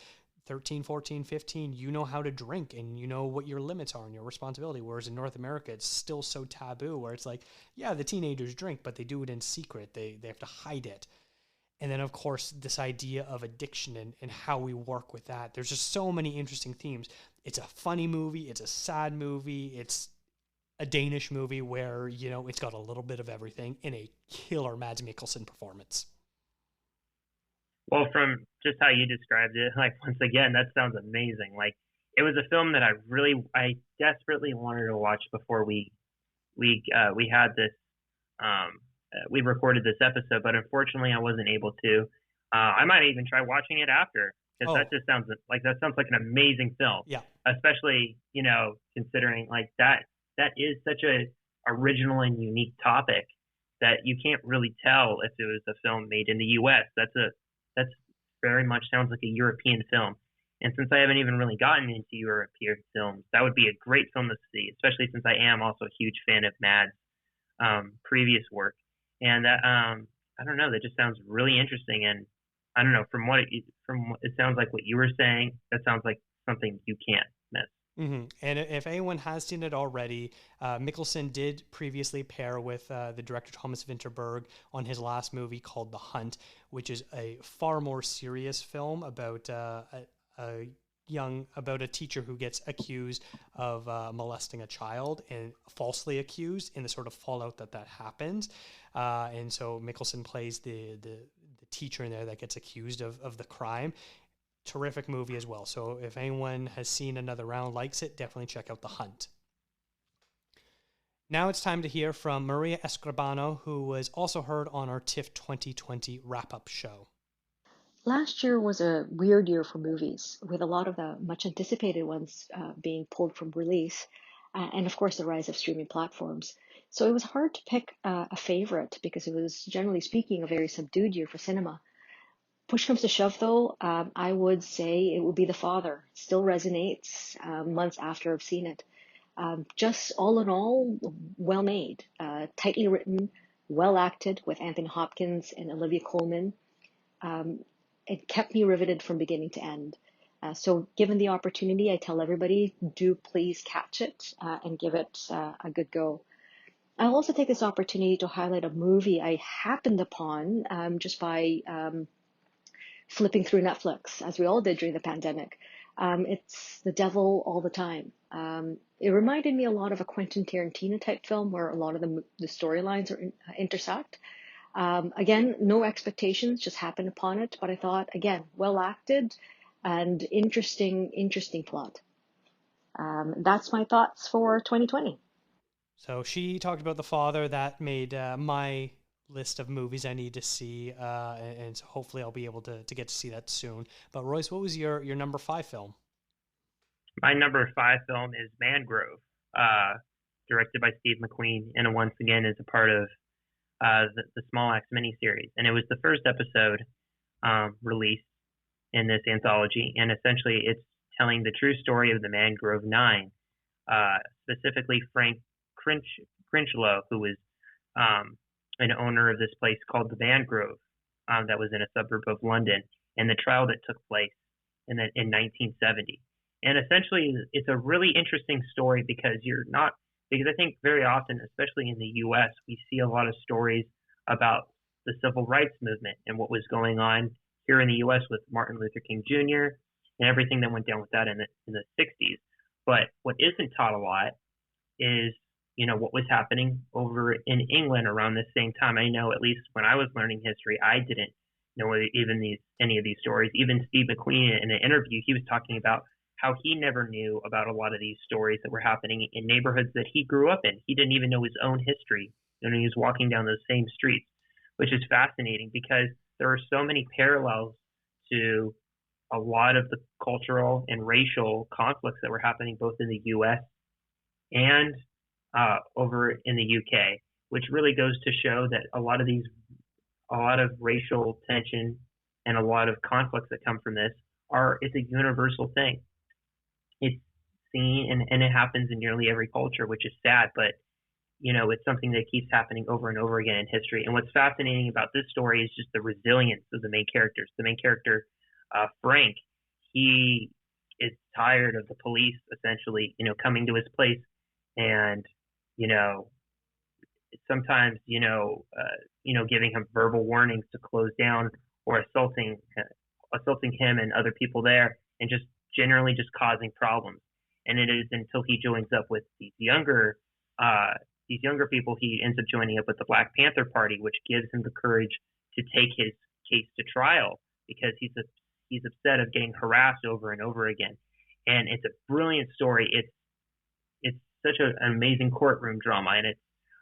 13, 14, 15, you know how to drink and you know what your limits are and your responsibility. Whereas in North America, it's still so taboo, where it's like, yeah, the teenagers drink, but they do it in secret. They have to hide it. And then, of course, this idea of addiction and how we work with that. There's just so many interesting themes. It's a funny movie. It's a sad movie. It's a Danish movie where, it's got a little bit of everything in a killer Mads Mikkelsen performance. Well, from just how you described it, like, once again, that sounds amazing. Like, it was a film that I desperately wanted to watch before we had this, we recorded this episode, but unfortunately I wasn't able to. I might even try watching it after, because that sounds like an amazing film. Yeah. Especially, considering like that is such a original and unique topic that you can't really tell if it was a film made in the U.S. That's very much sounds like a European film. And since I haven't even really gotten into European films, that would be a great film to see, especially since I am also a huge fan of Mads' previous work. And that, I don't know, that just sounds really interesting. And I don't know, from it sounds like what you were saying, that sounds like something you can't miss. Mm-hmm. And if anyone has seen it already, Mikkelsen did previously pair with the director Thomas Vinterberg on his last movie called The Hunt, which is a far more serious film about about a teacher who gets accused of molesting a child, and falsely accused, in the sort of fallout that happens. And so Mikkelsen plays the teacher in there that gets accused of the crime. Terrific movie as well. So if anyone has seen Another Round, likes it, definitely check out The Hunt. Now it's time to hear from Maria Escribano, who was also heard on our TIFF 2020 wrap-up show. Last year was a weird year for movies, with a lot of the much anticipated ones being pulled from release, and of course the rise of streaming platforms. So it was hard to pick a favorite, because it was, generally speaking, a very subdued year for cinema. Push comes to shove, though, I would say it would be The Father. It still resonates months after I've seen it. Just all in all, well made, tightly written, well acted with Anthony Hopkins and Olivia Colman. It kept me riveted from beginning to end. So given the opportunity, I tell everybody, do please catch it and give it a good go. I'll also take this opportunity to highlight a movie I happened upon just by flipping through Netflix, as we all did during the pandemic. It's The Devil All the Time. It reminded me a lot of a Quentin Tarantino type film, where a lot of the storylines are intersect. Again, no expectations, just happened upon it, but I thought, again, well acted and interesting plot. That's my thoughts for 2020. So she talked about The Father. That made my list of movies I need to see, and so hopefully I'll be able to get to see that soon. But Royce, what was your number 5 film? My number 5 film is Mangrove, directed by Steve McQueen, and once again is a part of the Small Axe miniseries. And it was the first episode released in this anthology, and essentially it's telling the true story of the Mangrove Nine, specifically Frank Crinchlow, who was an owner of this place called the Mangrove, that was in a suburb of London, and the trial that took place in 1970. And essentially, it's a really interesting story because I think very often, especially in the U.S., we see a lot of stories about the civil rights movement and what was going on here in the U.S. with Martin Luther King Jr. and everything that went down with that in the 60s. But what isn't taught a lot is, what was happening over in England around the same time. I know, at least when I was learning history, I didn't know any of these stories. Even Steve McQueen, in an interview, he was talking about how he never knew about a lot of these stories that were happening in neighborhoods that he grew up in. He didn't even know his own history when he was walking down those same streets, which is fascinating because there are so many parallels to a lot of the cultural and racial conflicts that were happening both in the U.S. and over in the UK, which really goes to show that a lot of racial tension and a lot of conflicts that come from this it's a universal thing. It's seen and it happens in nearly every culture, which is sad, but it's something that keeps happening over and over again in history. And what's fascinating about this story is just the resilience of the main characters. The main character, Frank, he is tired of the police essentially, coming to his place and, sometimes, giving him verbal warnings to close down or assaulting him and other people there, and just generally just causing problems. And it is until he joins up with these younger people, he ends up joining up with the Black Panther Party, which gives him the courage to take his case to trial because he's upset of getting harassed over and over again. And it's a brilliant story. It's such an amazing courtroom drama, and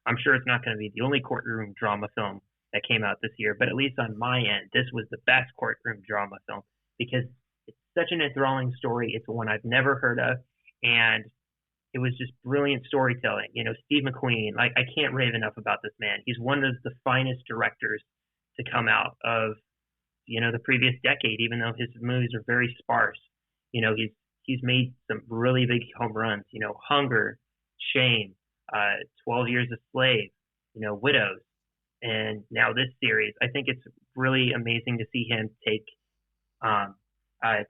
I'm sure it's not going to be the only courtroom drama film that came out this year, but at least on my end, this was the best courtroom drama film because it's such an enthralling story. It's one I've never heard of, and it was just brilliant storytelling. Steve McQueen, I can't rave enough about this man. He's one of the finest directors to come out of, the previous decade, even though his movies are very sparse. He's made some really big home runs, Hunger, Shame, 12 Years a Slave, Widows, and now this series. I think it's really amazing to see him take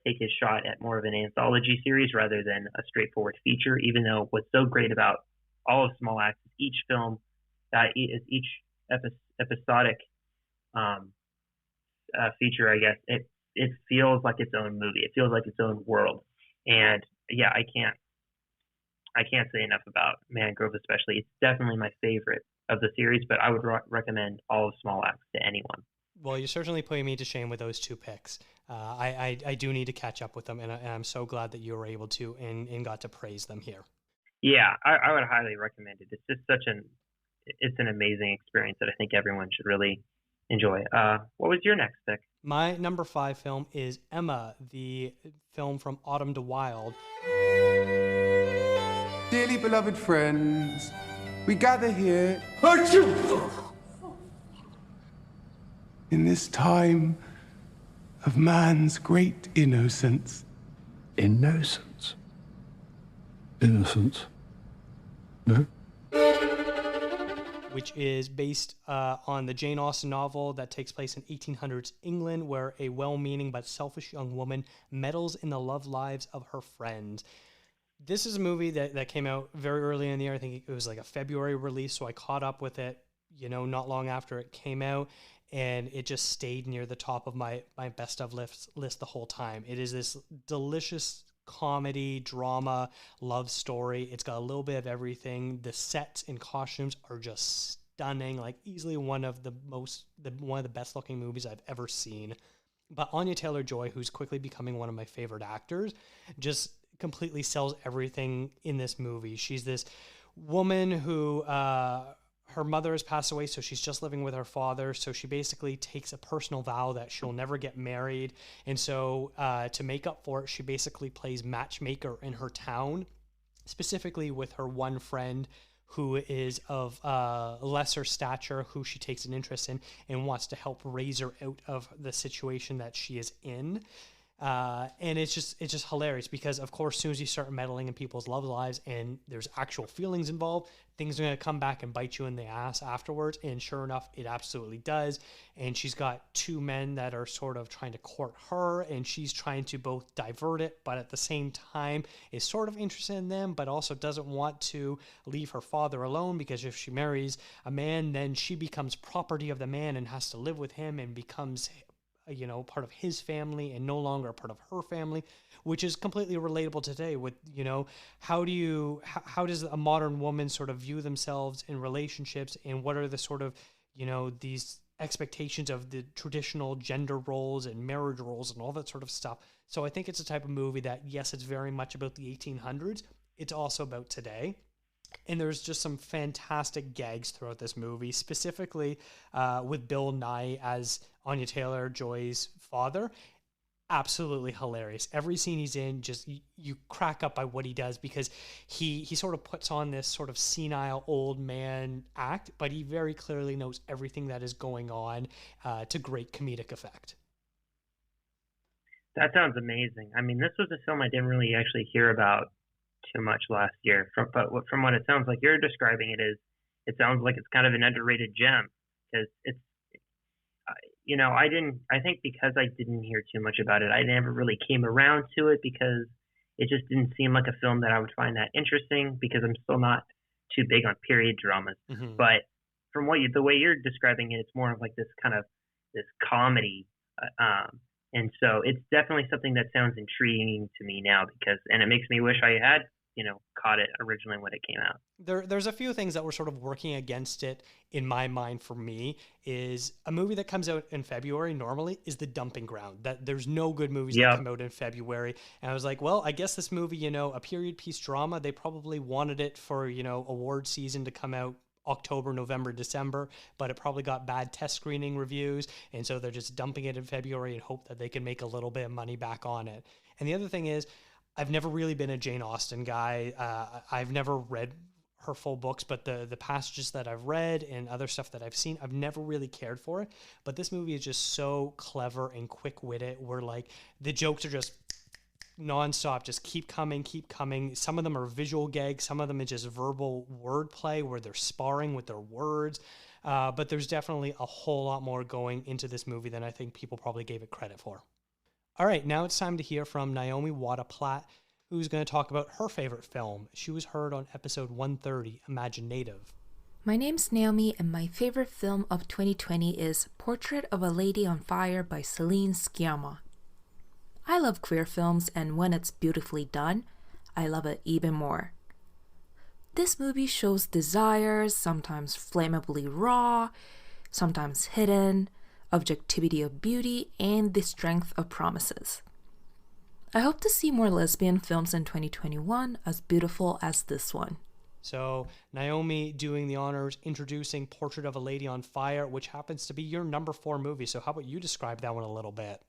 his shot at more of an anthology series rather than a straightforward feature, even though what's so great about all of Small Axe is each film, each episodic feature, I guess, it feels like its own movie. It feels like its own world. And yeah, I can't say enough about Mangrove especially. It's definitely my favorite of the series, but I would recommend all of Small Axe to anyone. Well, you're certainly putting me to shame with those 2 picks. I do need to catch up with them, and I'm so glad that you were able to and got to praise them here. Yeah, I would highly recommend it. It's just it's an amazing experience that I think everyone should really enjoy. What was your next pick? My number 5 film is Emma, the film from Autumn to Wild. Dearly beloved friends, we gather here in this time of man's great innocence. Innocence? Innocence? No? Which is based on the Jane Austen novel that takes place in 1800s England, where a well-meaning but selfish young woman meddles in the love lives of her friends. This is a movie that came out very early in the year. I think it was like a February release, so I caught up with it, not long after it came out, and it just stayed near the top of my best of list the whole time. It is this delicious comedy, drama, love story. It's got a little bit of everything. The sets and costumes are just stunning, like easily one of the best looking movies I've ever seen. But Anya Taylor-Joy, who's quickly becoming one of my favorite actors, just completely sells everything in this movie. She's this woman who her mother has passed away, so she's just living with her father. So she basically takes a personal vow that she'll never get married. And so to make up for it, she basically plays matchmaker in her town, specifically with her one friend who is of lesser stature, who she takes an interest in and wants to help raise her out of the situation that she is in. And it's just hilarious because, of course, as soon as you start meddling in people's love lives and there's actual feelings involved, things are going to come back and bite you in the ass afterwards. And sure enough, it absolutely does. And she's got two men that are sort of trying to court her, and she's trying to both divert it, but at the same time is sort of interested in them, but also doesn't want to leave her father alone, because if she marries a man, then she becomes property of the man and has to live with him and becomes, you know, part of his family and no longer a part of her family, which is completely relatable today with, you know, how does a modern woman sort of view themselves in relationships, and what are the sort of, you know, these expectations of the traditional gender roles and marriage roles and all that sort of stuff. So I think it's a type of movie that, yes, it's very much about the 1800s. It's also about today. And there's just some fantastic gags throughout this movie, specifically with Bill Nye as Anya Taylor-Joy's father. Absolutely hilarious. Every scene he's in, just you crack up by what he does, because he sort of puts on this sort of senile old man act, but he very clearly knows everything that is going on to great comedic effect. That sounds amazing. I mean, this was a film I didn't really actually hear about too much last year. But from what it sounds like you're describing it sounds like it's kind of an underrated gem, because it's, you know, I think because I didn't hear too much about it, I never really came around to it, because it just didn't seem like a film that I would find that interesting, because I'm still not too big on period dramas. Mm-hmm. But from the way you're describing it, it's more of like this kind of this comedy. And so it's definitely something that sounds intriguing to me now, and it makes me wish I had, you know, caught it originally when it came out. There's a few things that were sort of working against it in my mind. For me, is a movie that comes out in February normally is the dumping ground. That there's no good movies that come out in February. And I was like, well, I guess this movie, you know, a period piece drama, they probably wanted it for, you know, award season to come out October, November, December, but it probably got bad test screening reviews, and so they're just dumping it in February and hope that they can make a little bit of money back on it. And the other thing is, I've never really been a Jane Austen guy. I've never read her full books, but the passages that I've read and other stuff that I've seen, I've never really cared for it. But this movie is just so clever and quick-witted, where like the jokes are just nonstop, just keep coming. Some of them are visual gags, some of them is just verbal wordplay where they're sparring with their words. But there's definitely a whole lot more going into this movie than I think people probably gave it credit for. All right, now it's time to hear from Naomi Wada-Platt, who's going to talk about her favorite film. She was heard on episode 130, Imaginative. My name's Naomi, and my favorite film of 2020 is Portrait of a Lady on Fire by Celine Sciamma. I love queer films, and when it's beautifully done, I love it even more. This movie shows desires, sometimes flammably raw, sometimes hidden, objectivity of beauty, and the strength of promises. I hope to see more lesbian films in 2021 as beautiful as this one. So Naomi doing the honors, introducing Portrait of a Lady on Fire, which happens to be your number 4 movie. So how about you describe that one a little bit?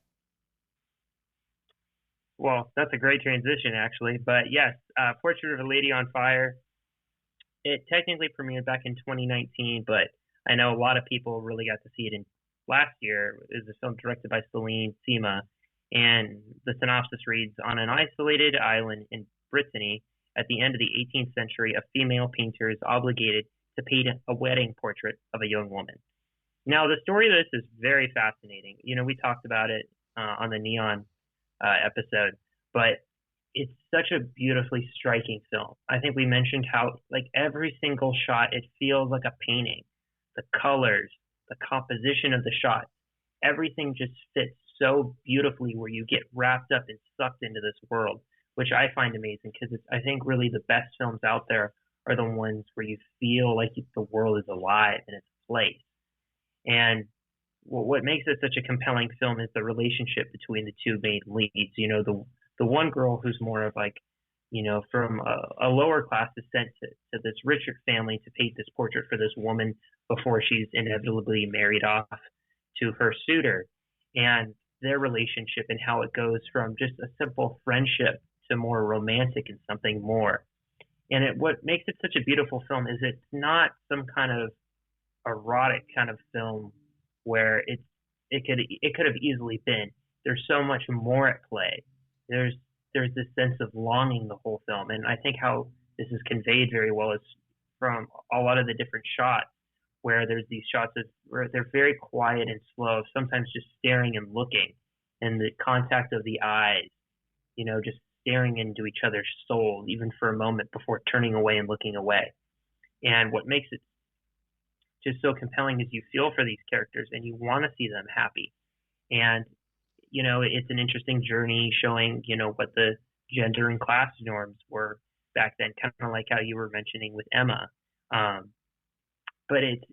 Well, that's a great transition, actually. But yes, Portrait of a Lady on Fire, it technically premiered back in 2019, but I know a lot of people really got to see it in last year. It was a film directed by Celine Sciamma, and the synopsis reads, on an isolated island in Brittany at the end of the 18th century, a female painter is obligated to paint a wedding portrait of a young woman. Now, the story of this is very fascinating. You know, we talked about it on the Neon episode, but it's such a beautifully striking film. I think we mentioned how, like, every single shot, it feels like a painting. The colors, the composition of the shot, everything just fits so beautifully where you get wrapped up and sucked into this world, which I find amazing, because I think really the best films out there are the ones where you feel like the world is alive and it's a place. And what makes it such a compelling film is the relationship between the two main leads. You know, the one girl who's more of like from a lower class is sent to this richer family to paint this portrait for this woman before she's inevitably married off to her suitor, and their relationship and how it goes from just a simple friendship to more romantic and something more. And what makes it such a beautiful film is it's not some kind of erotic kind of film where it could have easily been. There's so much more at play. There's this sense of longing the whole film, and I think how this is conveyed very well is from a lot of the different shots where there's these shots where they're very quiet and slow, sometimes just staring and looking, and the contact of the eyes, just staring into each other's souls, even for a moment before turning away and looking away. And what makes it just so compelling is you feel for these characters and you want to see them happy. And, it's an interesting journey showing, what the gender and class norms were back then, kind of like how you were mentioning with Emma. But it's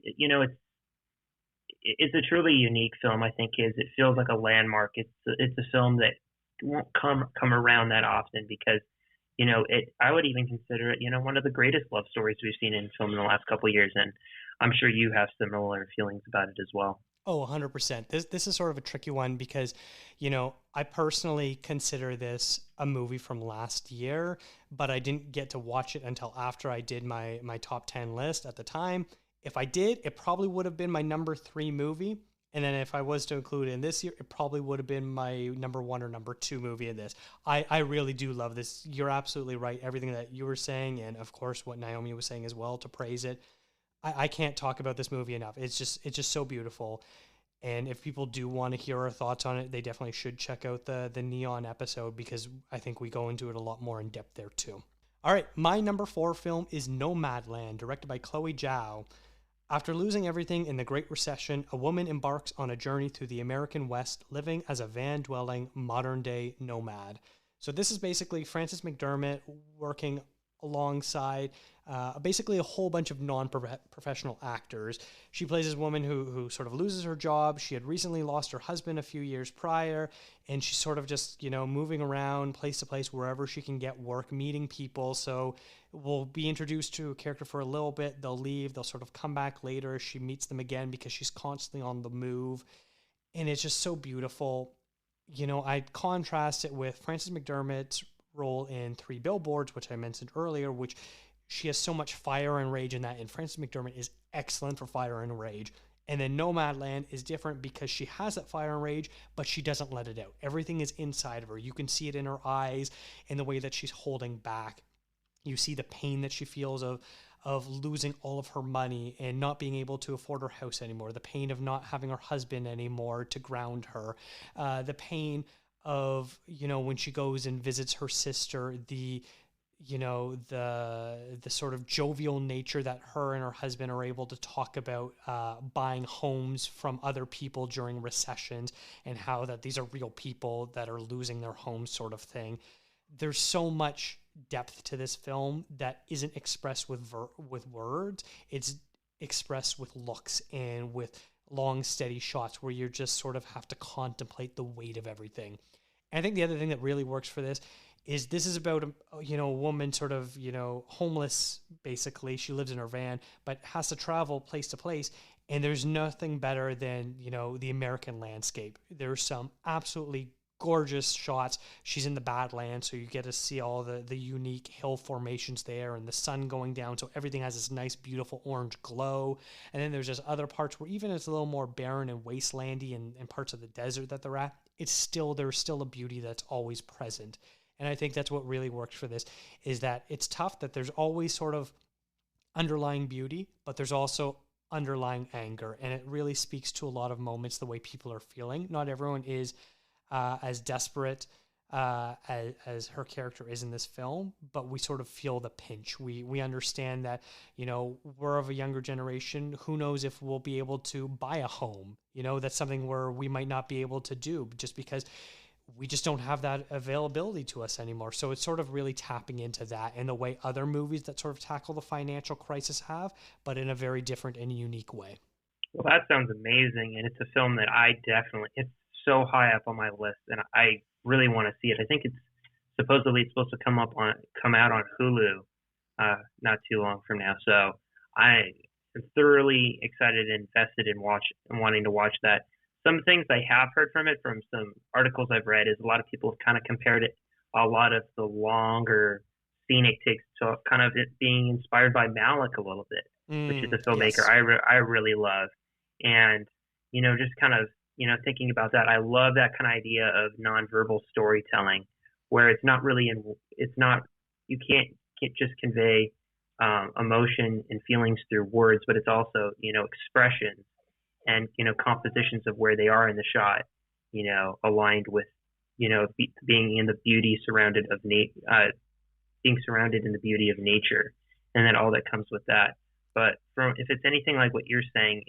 a truly unique film. I think it feels like a landmark. It's a film that won't come around that often because I would even consider it one of the greatest love stories we've seen in film in the last couple of years, and I'm sure you have similar feelings about it as well. Oh, 100%. This is sort of a tricky one because, I personally consider this a movie from last year, but I didn't get to watch it until after I did my top 10 list at the time. If I did, it probably would have been my number 3 movie. And then if I was to include it in this year, it probably would have been my number 1 or number 2 movie in this. I really do love this. You're absolutely right. Everything that you were saying, and of course what Naomi was saying as well, to praise it. I can't talk about this movie enough. It's just so beautiful. And if people do want to hear our thoughts on it, they definitely should check out the Neon episode because I think we go into it a lot more in depth there too. All right, my number 4 film is Nomadland, directed by Chloe Zhao. After losing everything in the Great Recession, a woman embarks on a journey through the American West, living as a van-dwelling, modern-day nomad. So this is basically Frances McDermott working alongside basically a whole bunch of non-professional actors. She plays this woman who sort of loses her job. She had recently lost her husband a few years prior, and she's sort of just, moving around place to place wherever she can get work, meeting people. So we'll be introduced to a character for a little bit. They'll leave. They'll sort of come back later. She meets them again because she's constantly on the move. And it's just so beautiful. I contrast it with Frances McDermott's role in 3 Billboards, which I mentioned earlier, which she has so much fire and rage in that, and Frances McDermott is excellent for fire and rage. And then Nomadland is different because she has that fire and rage, but she doesn't let it out. Everything is inside of her. You can see it in her eyes, in the way that she's holding back. You see the pain that she feels of losing all of her money and not being able to afford her house anymore, the pain of not having her husband anymore to ground her, the pain of, when she goes and visits her sister, the sort of jovial nature that her and her husband are able to talk about buying homes from other people during recessions, and how that these are real people that are losing their homes, sort of thing. There's so much depth to this film that isn't expressed with words. It's expressed with looks and with long, steady shots where you just sort of have to contemplate the weight of everything. And I think the other thing that really works for this is about a woman sort of, homeless, basically. She lives in her van, but has to travel place to place. And there's nothing better than, the American landscape. There's some absolutely gorgeous shots. She's in the Badlands, so you get to see all the unique hill formations there and the sun going down. So everything has this nice, beautiful orange glow. And then there's just other parts where even it's a little more barren and wastelandy and parts of the desert that they're at, there's still a beauty that's always present. And I think that's what really works for this, is that it's tough that there's always sort of underlying beauty, but there's also underlying anger. And it really speaks to a lot of moments, the way people are feeling. Not everyone is as desperate as her character is in this film, but we sort of feel the pinch. We understand that, we're of a younger generation. Who knows if we'll be able to buy a home? That's something where we might not be able to do just because we just don't have that availability to us anymore. So it's sort of really tapping into that in the way other movies that sort of tackle the financial crisis have, but in a very different and unique way. Well, that sounds amazing. And it's a film that it's so high up on my list, and I really want to see it. I think it's supposedly it's supposed to come out on Hulu not too long from now. So I am thoroughly excited and invested in wanting to watch that. Some things I have heard from it, from some articles I've read, is a lot of people have kind of compared it, a lot of the longer scenic takes, to kind of it being inspired by Malick a little bit, which is a filmmaker yes. I really love. And, just kind of, thinking about that, I love that kind of idea of nonverbal storytelling, where it's not really you can't just convey emotion and feelings through words, but it's also, expressions and, compositions of where they are in the shot, aligned with, being in the beauty being surrounded in the beauty of nature, and then all that comes with that. But if it's anything like what you're saying,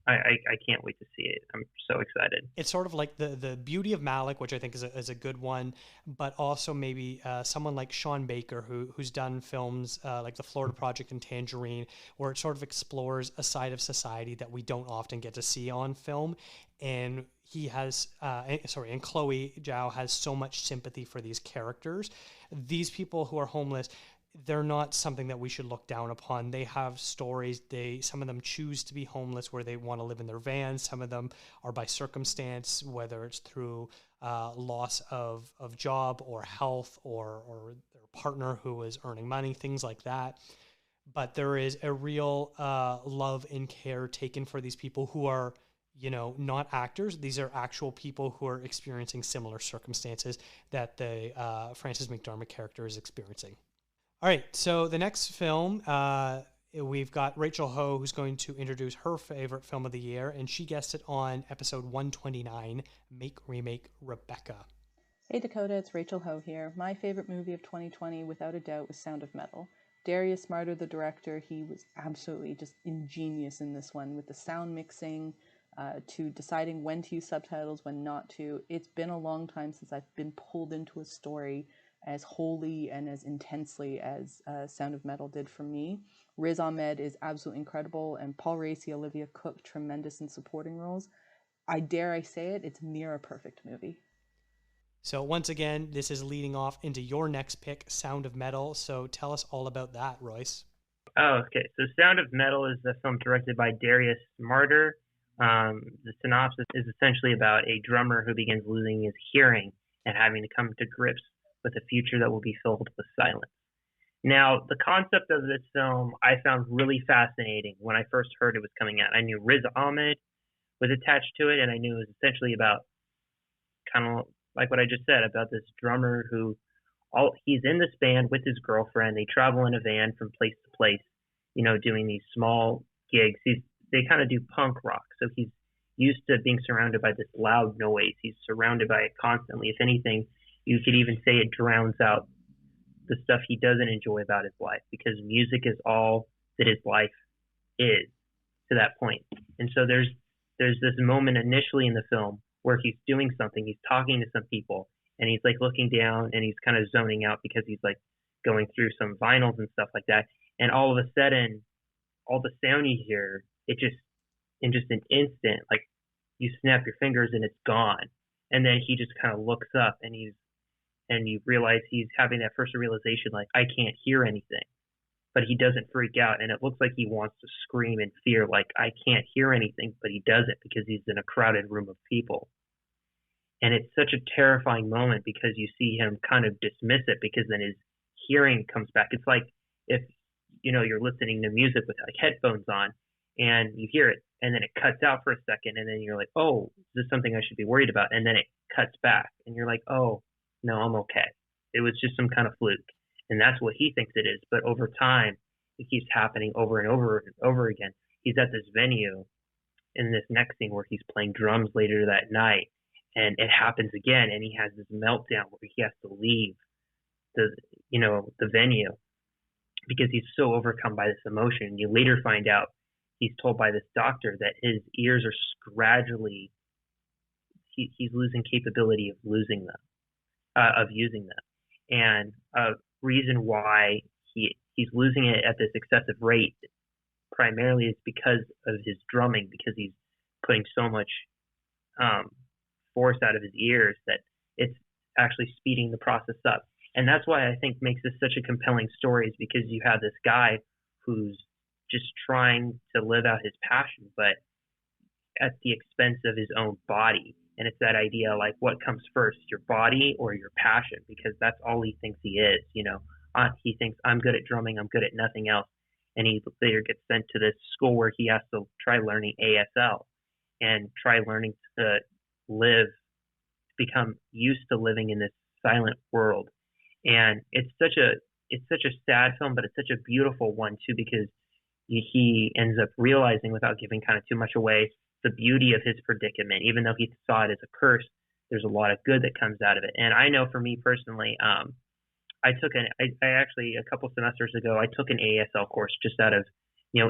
I can't wait to see it. I'm so excited. It's sort of like the beauty of Malick, which I think is a good one, but also maybe someone like Sean Baker, who's done films like The Florida Project and Tangerine, where it sort of explores a side of society that we don't often get to see on film. And he has, and Chloe Zhao has so much sympathy for these characters. These people who are homeless, they're not something that we should look down upon. They have stories. Some of them choose to be homeless where they want to live in their vans. Some of them are by circumstance, whether it's through loss of job or health or their partner who is earning money, things like that. But there is a real love and care taken for these people who are, not actors. These are actual people who are experiencing similar circumstances that the Frances McDormand character is experiencing. All right, so the next film, we've got Rachel Ho, who's going to introduce her favorite film of the year, and she guessed it on episode 129, Make Remake Rebecca. Hey Dakota, it's Rachel Ho here. My favorite movie of 2020, without a doubt, was Sound of Metal. Darius Marder, the director, he was absolutely just ingenious in this one, with the sound mixing, to deciding when to use subtitles, when not to. It's been a long time since I've been pulled into a story as wholly and as intensely as Sound of Metal did for me. Riz Ahmed is absolutely incredible, and Paul Raci, Olivia Cooke, tremendous in supporting roles. Dare I say it, it's near a perfect movie. So once again, this is leading off into your next pick, Sound of Metal. So tell us all about that, Royce. Oh, okay. So Sound of Metal is a film directed by Darius Marder. The synopsis is essentially about a drummer who begins losing his hearing and having to come to grips with a future that will be filled with silence. Now, the concept of this film I found really fascinating when I first heard it was coming out. I knew Riz Ahmed was attached to it, and I knew it was essentially about, kind of like what I just said, about this drummer who he's in this band with his girlfriend. They travel in a van from place to place, doing these small gigs. They kind of do punk rock, so he's used to being surrounded by this loud noise. He's surrounded by it constantly. If anything, you could even say it drowns out the stuff he doesn't enjoy about his life, because music is all that his life is to that point. And so there's this moment initially in the film where he's doing something, he's talking to some people, and he's like looking down and he's kind of zoning out because he's like going through some vinyls and stuff like that. And all of a sudden, all the sound you hear, it just, in just an instant, like you snap your fingers and it's gone. And then he just kind of looks up and you realize he's having that first realization, like, I can't hear anything. But he doesn't freak out, and it looks like he wants to scream in fear, like, I can't hear anything, but he doesn't because he's in a crowded room of people. And it's such a terrifying moment because you see him kind of dismiss it, because then his hearing comes back. It's like if, you're listening to music with like headphones on and you hear it and then it cuts out for a second and then you're like, oh, is this something I should be worried about? And then it cuts back and you're like, oh, no, I'm okay. It was just some kind of fluke. And that's what he thinks it is. But over time, it keeps happening over and over and over again. He's at this venue in this next scene where he's playing drums later that night, and it happens again, and he has this meltdown where he has to leave the venue because he's so overcome by this emotion. You later find out he's told by this doctor that his ears are gradually, he's losing capability of using them. And a reason why he's losing it at this excessive rate primarily is because of his drumming, because he's putting so much force out of his ears that actually speeding the process up. And that's why I think makes this such a compelling story, is because you have this guy who's just trying to live out his passion, but at the expense of his own body. And it's that idea, like, what comes first, your body or your passion? Because that's all he thinks he is. He thinks, I'm good at drumming, I'm good at nothing else. And he later gets sent to this school where he has to try learning ASL and try learning to live, become used to living in this silent world. And it's such a sad film, but it's such a beautiful one too, because he ends up realizing, without giving kind of too much away, the beauty of his predicament. Even though he saw it as a curse, there's a lot of good that comes out of it. And I know for me personally, I actually, a couple semesters ago, I took an ASL course just out of,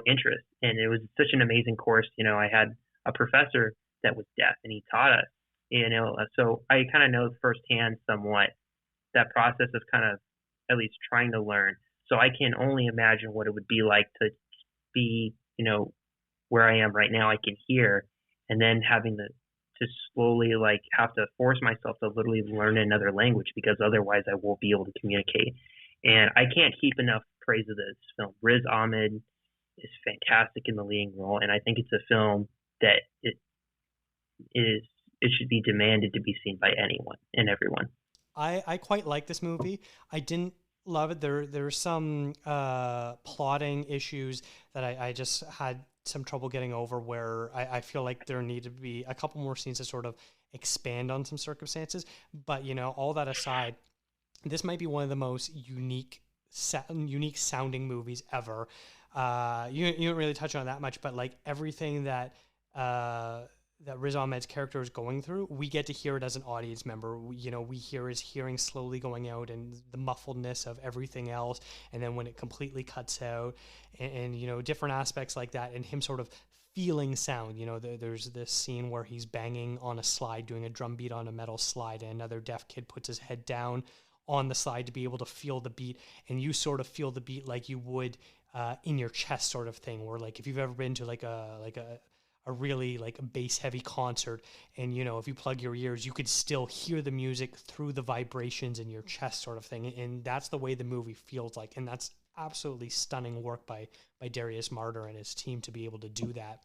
interest. And it was such an amazing course. I had a professor that was deaf, and he taught us, so I kind of know firsthand somewhat that process of kind of at least trying to learn. So I can only imagine what it would be like to be, where I am right now. I can hear, and then having to slowly have to force myself to literally learn another language, because otherwise I won't be able to communicate. And I can't keep enough praise of this film. Riz Ahmed is fantastic in the leading role, and I think it's a film that it should be demanded to be seen by anyone and everyone. I quite like this movie. I didn't love it. There's some plotting issues that I just had some trouble getting over, where I feel like there needed to be a couple more scenes to sort of expand on some circumstances. But, all that aside, this might be one of the most unique sounding movies ever. You don't really touch on it that much, but everything that Riz Ahmed's character is going through, we get to hear it as an audience member. We hear his hearing slowly going out, and the muffledness of everything else, and then when it completely cuts out, and different aspects like that, and him sort of feeling sound. There's this scene where he's banging on a slide, doing a drum beat on a metal slide, and another deaf kid puts his head down on the slide to be able to feel the beat, and you sort of feel the beat like you would in your chest, sort of thing. Where if you've ever been to a really bass heavy concert, and if you plug your ears, you could still hear the music through the vibrations in your chest, sort of thing. And that's the way the movie feels like, and that's absolutely stunning work by Darius Marder and his team to be able to do that.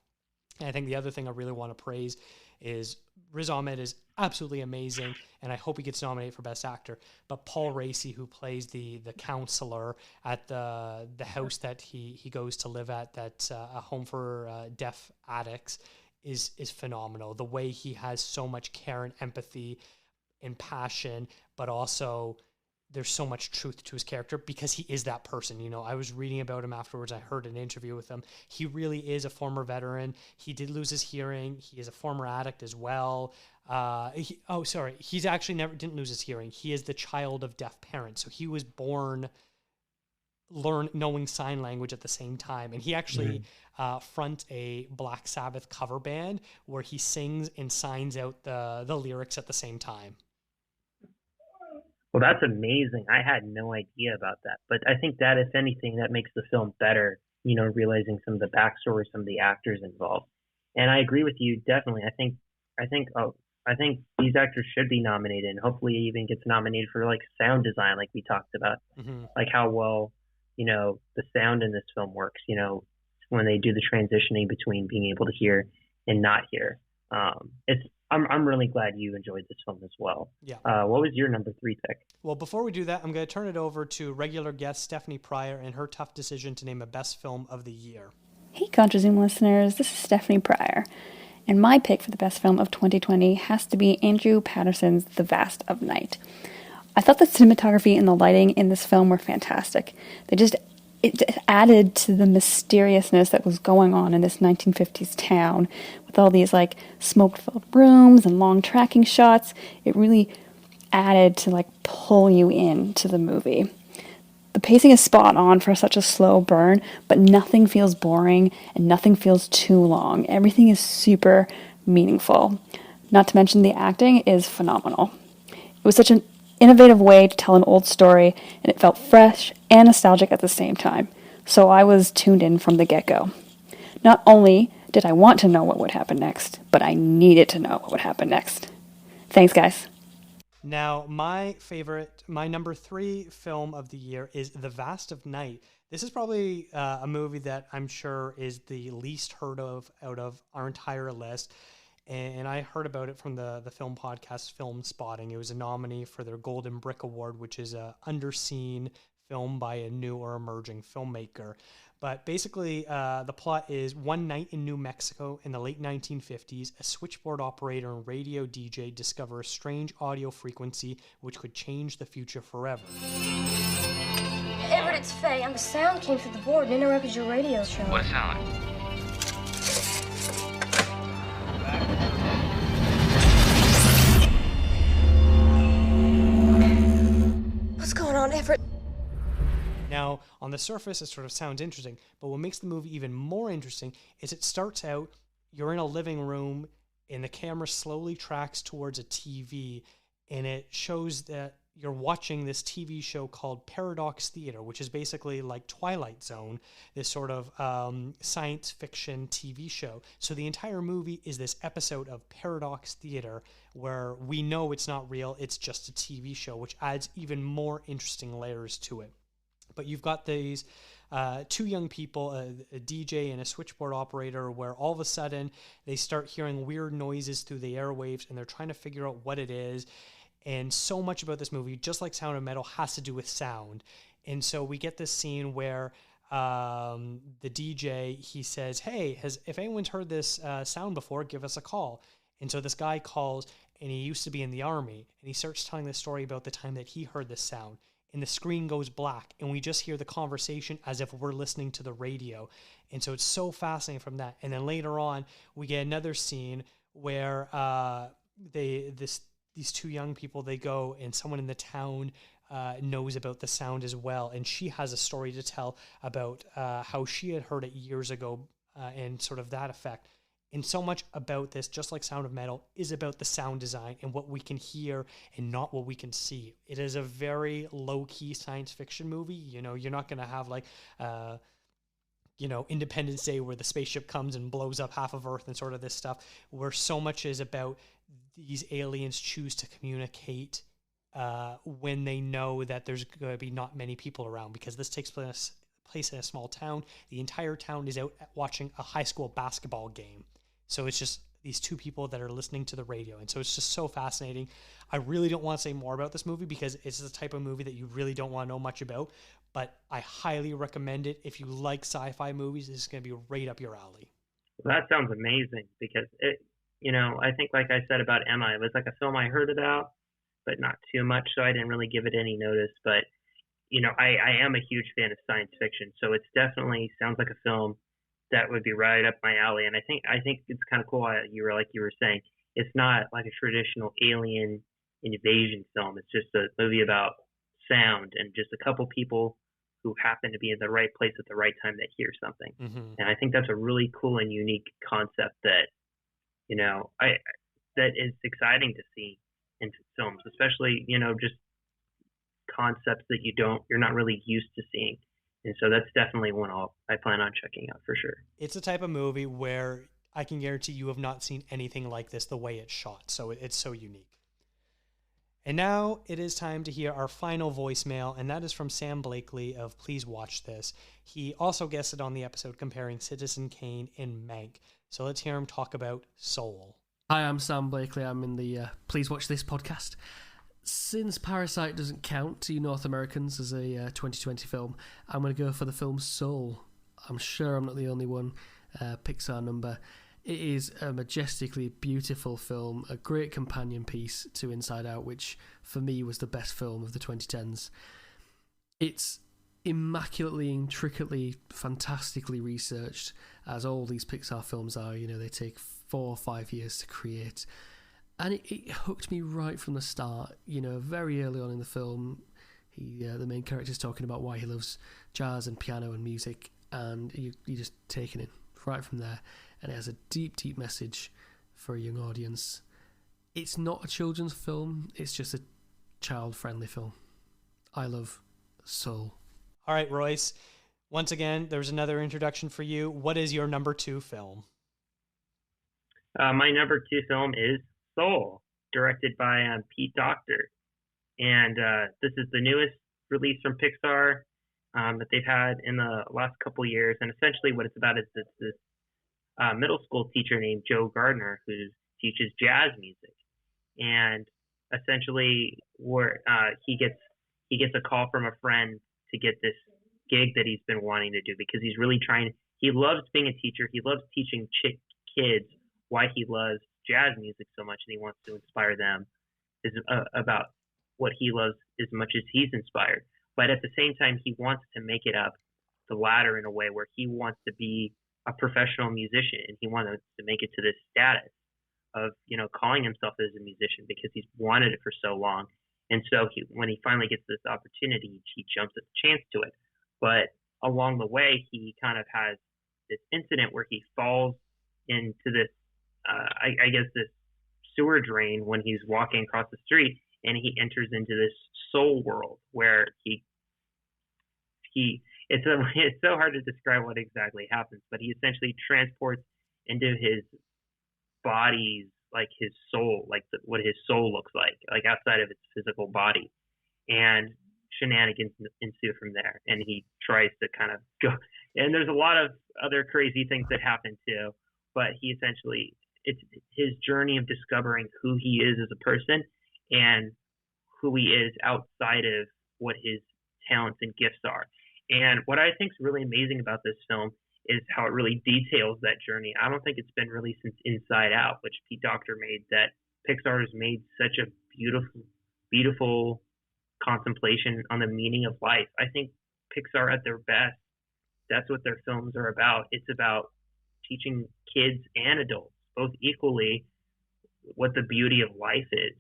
And I think the other thing I really want to praise is Riz Ahmed is absolutely amazing, and I hope he gets nominated for Best Actor. But Paul Raci, who plays the counselor at the house that he goes to live at, that's a home for deaf addicts, is phenomenal. The way he has so much care and empathy and passion, but also there's so much truth to his character because he is that person. I was reading about him afterwards. I heard an interview with him. He really is a former veteran. He did lose his hearing. He is a former addict as well. He's actually didn't lose his hearing. He is the child of deaf parents. So he was born knowing sign language at the same time. And he actually fronts a Black Sabbath cover band where he sings and signs out the lyrics at the same time. Well, that's amazing. I had no idea about that. But I think that, if anything, that makes the film better, realizing some of the backstory, some of the actors involved. And I agree with you, definitely. I think these actors should be nominated, and hopefully even gets nominated for sound design, like we talked about. Like how well, the sound in this film works, when they do the transitioning between being able to hear and not hear. I'm really glad you enjoyed this film as well. Yeah. What was your number 3 pick? Well, before we do that, I'm going to turn it over to regular guest Stephanie Pryor and her tough decision to name a best film of the year. Hey, ContraZoom listeners, this is Stephanie Pryor, and my pick for the best film of 2020 has to be Andrew Patterson's The Vast of Night. I thought the cinematography and the lighting in this film were fantastic. It added to the mysteriousness that was going on in this 1950s town with all these smoke-filled rooms and long tracking shots. It really added to pull you into the movie. The pacing is spot on for such a slow burn, but nothing feels boring and nothing feels too long. Everything is super meaningful. Not to mention the acting is phenomenal. It was such an innovative way to tell an old story, and it felt fresh and nostalgic at the same time. So I was tuned in from the get-go. Not only did I want to know what would happen next, but I needed to know what would happen next. Thanks, guys. Now, my number 3 film of the year is The Vast of Night. This is probably a movie that I'm sure is the least heard of out of our entire list. And I heard about it from the film podcast Film Spotting. It was a nominee for their Golden Brick Award, which is a underseen film by a new or emerging filmmaker. But basically, the plot is one night in New Mexico in the late 1950s, a switchboard operator and radio DJ discover a strange audio frequency which could change the future forever. Everett, it's Faye, and the sound came through the board and interrupted your radio show. What sound? What's going on, Everett? Now, on the surface, it sort of sounds interesting, but what makes the movie even more interesting is it starts out, you're in a living room, and the camera slowly tracks towards a TV, and it shows that you're watching this TV show called Paradox Theater, which is basically like Twilight Zone, this sort of science fiction TV show. So the entire movie is this episode of Paradox Theater where we know it's not real, it's just a TV show, which adds even more interesting layers to it. But you've got these two young people, a DJ and a switchboard operator, where all of a sudden they start hearing weird noises through the airwaves and they're trying to figure out what it is. And so much about this movie, just like Sound of Metal, has to do with sound. And so we get this scene where the DJ, he says, hey, if anyone's heard this sound before, give us a call. And so this guy calls, and he used to be in the army, and he starts telling the story about the time that he heard this sound. And the screen goes black, and we just hear the conversation as if we're listening to the radio. And so it's so fascinating from that. And then later on, we get another scene where these two young people, they go, and someone in the town knows about the sound as well. And she has a story to tell about how she had heard it years ago and sort of that effect. And so much about this, just like Sound of Metal, is about the sound design and what we can hear and not what we can see. It is a very low-key science fiction movie. You know, you're not going to have like, Independence Day where the spaceship comes and blows up half of Earth and sort of this stuff, where so much is about these aliens choose to communicate when they know that there's going to be not many people around, because this takes place in a small town. The entire town is out watching a high school basketball game. So it's just these two people that are listening to the radio. And so it's just so fascinating. I really don't want to say more about this movie because it's the type of movie that you really don't want to know much about, but I highly recommend it. If you like sci-fi movies, this is going to be right up your alley. Well, that sounds amazing because I think like I said about Emma, it was like a film I heard about, but not too much. So I didn't really give it any notice, but I am a huge fan of science fiction. So it's definitely sounds like a film that would be right up my alley. And I think it's kind of cool. You were saying, it's not like a traditional alien invasion film. It's just a movie about sound and just a couple people who happen to be in the right place at the right time that hear something. Mm-hmm. And I think that's a really cool and unique concept that, that is exciting to see in films, especially, just concepts that you're not really used to seeing. And so that's definitely one I plan on checking out for sure. It's a type of movie where I can guarantee you have not seen anything like this the way it's shot. So it's so unique. And now it is time to hear our final voicemail, and that is from Sam Blakely of Please Watch This. He also guested on the episode comparing Citizen Kane and Mank. So let's hear him talk about Soul. Hi, I'm Sam Blakely. I'm in the Please Watch This podcast. Since Parasite doesn't count to you North Americans as a 2020 film, I'm going to go for the film Soul. I'm sure I'm not the only one. Pixar number. It is a majestically beautiful film, a great companion piece to Inside Out, which for me was the best film of the 2010s. It's immaculately, intricately, fantastically researched, as all these Pixar films are. They take 4 or 5 years to create. And it hooked me right from the start. Very early on in the film, the main character is talking about why he loves jazz and piano and music, and you're just taken in right from there. And it has a deep, deep message for a young audience. It's not a children's film, it's just a child-friendly film. I love Soul. All right, Royce. Once again, there's another introduction for you. What is your number 2 film? My number 2 film is Soul. directed by Pete Docter, and this is the newest release from Pixar that they've had in the last couple years. And essentially, what it's about is this middle school teacher named Joe Gardner who teaches jazz music, and essentially, where he gets a call from a friend to get this gig that he's been wanting to do because he's really trying. He loves being a teacher. He loves teaching kids why he loves jazz music so much, and he wants to inspire them about what he loves as much as he's inspired. But at the same time, he wants to make it up the ladder in a way where he wants to be a professional musician, and he wants to make it to this status of, you know, calling himself as a musician because he's wanted it for so long. And so when he finally gets this opportunity, he jumps at the chance to it. But along the way, he kind of has this incident where he falls into this, I guess, this sewer drain when he's walking across the street, and he enters into this soul world where it's so hard to describe what exactly happens, but he essentially transports into his body's, like his soul, like what his soul looks like outside of its physical body, and shenanigans ensue from there. And he tries to kind of go, and there's a lot of other crazy things that happen too, but he essentially, it's his journey of discovering who he is as a person and who he is outside of what his talents and gifts are. And what I think is really amazing about this film is how it really details that journey. I don't think it's been released since Inside Out, which Pete Docter made, that Pixar has made such a beautiful, beautiful contemplation on the meaning of life. I think Pixar at their best, that's what their films are about. It's about teaching kids and adults both equally what the beauty of life is.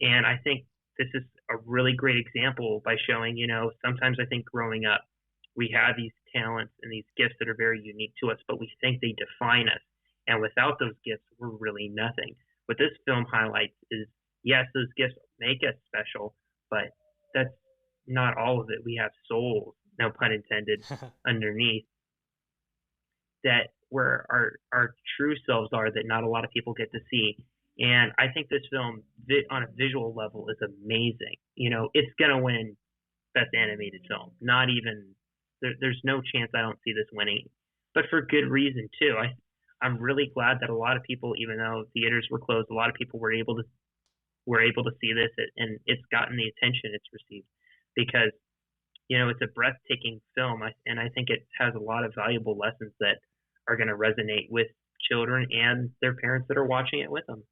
And I think this is a really great example by showing, you know, sometimes I think growing up, we have these talents and these gifts that are very unique to us, but we think they define us. And without those gifts, we're really nothing. What this film highlights is, yes, those gifts make us special, but that's not all of it. We have souls, no pun intended, underneath, that where our true selves are, that not a lot of people get to see. And I think this film, on a visual level, is amazing. You know, it's going to win Best Animated Film. Not even, there's no chance I don't see this winning. But for good reason, too. I'm really glad that a lot of people, even though theaters were closed, a lot of people were able to see this, and it's gotten the attention it's received. Because, you know, it's a breathtaking film, and I think it has a lot of valuable lessons that are going to resonate with children and their parents that are watching it with them.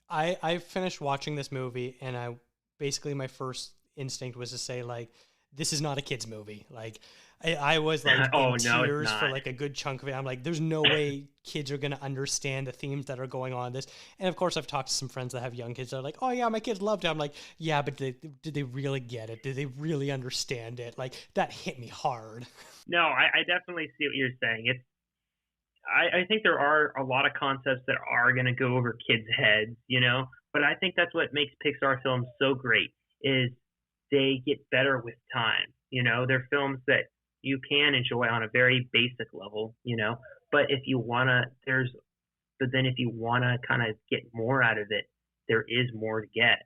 I finished watching this movie, and basically my first instinct was to say, like, this is not a kid's movie. Like, I was like in tears for like a good chunk of it. I'm like, there's no way kids are going to understand the themes that are going on in this. And of course, I've talked to some friends that have young kids that are like, oh yeah, my kids loved it. I'm like, yeah, but did they really get it? Did they really understand it? Like, that hit me hard. No, I definitely see what you're saying. I think there are a lot of concepts that are going to go over kids' heads, you know, but I think that's what makes Pixar films so great, is they get better with time. You know, they're films that you can enjoy on a very basic level, you know, but if you want to kind of get more out of it, there is more to get.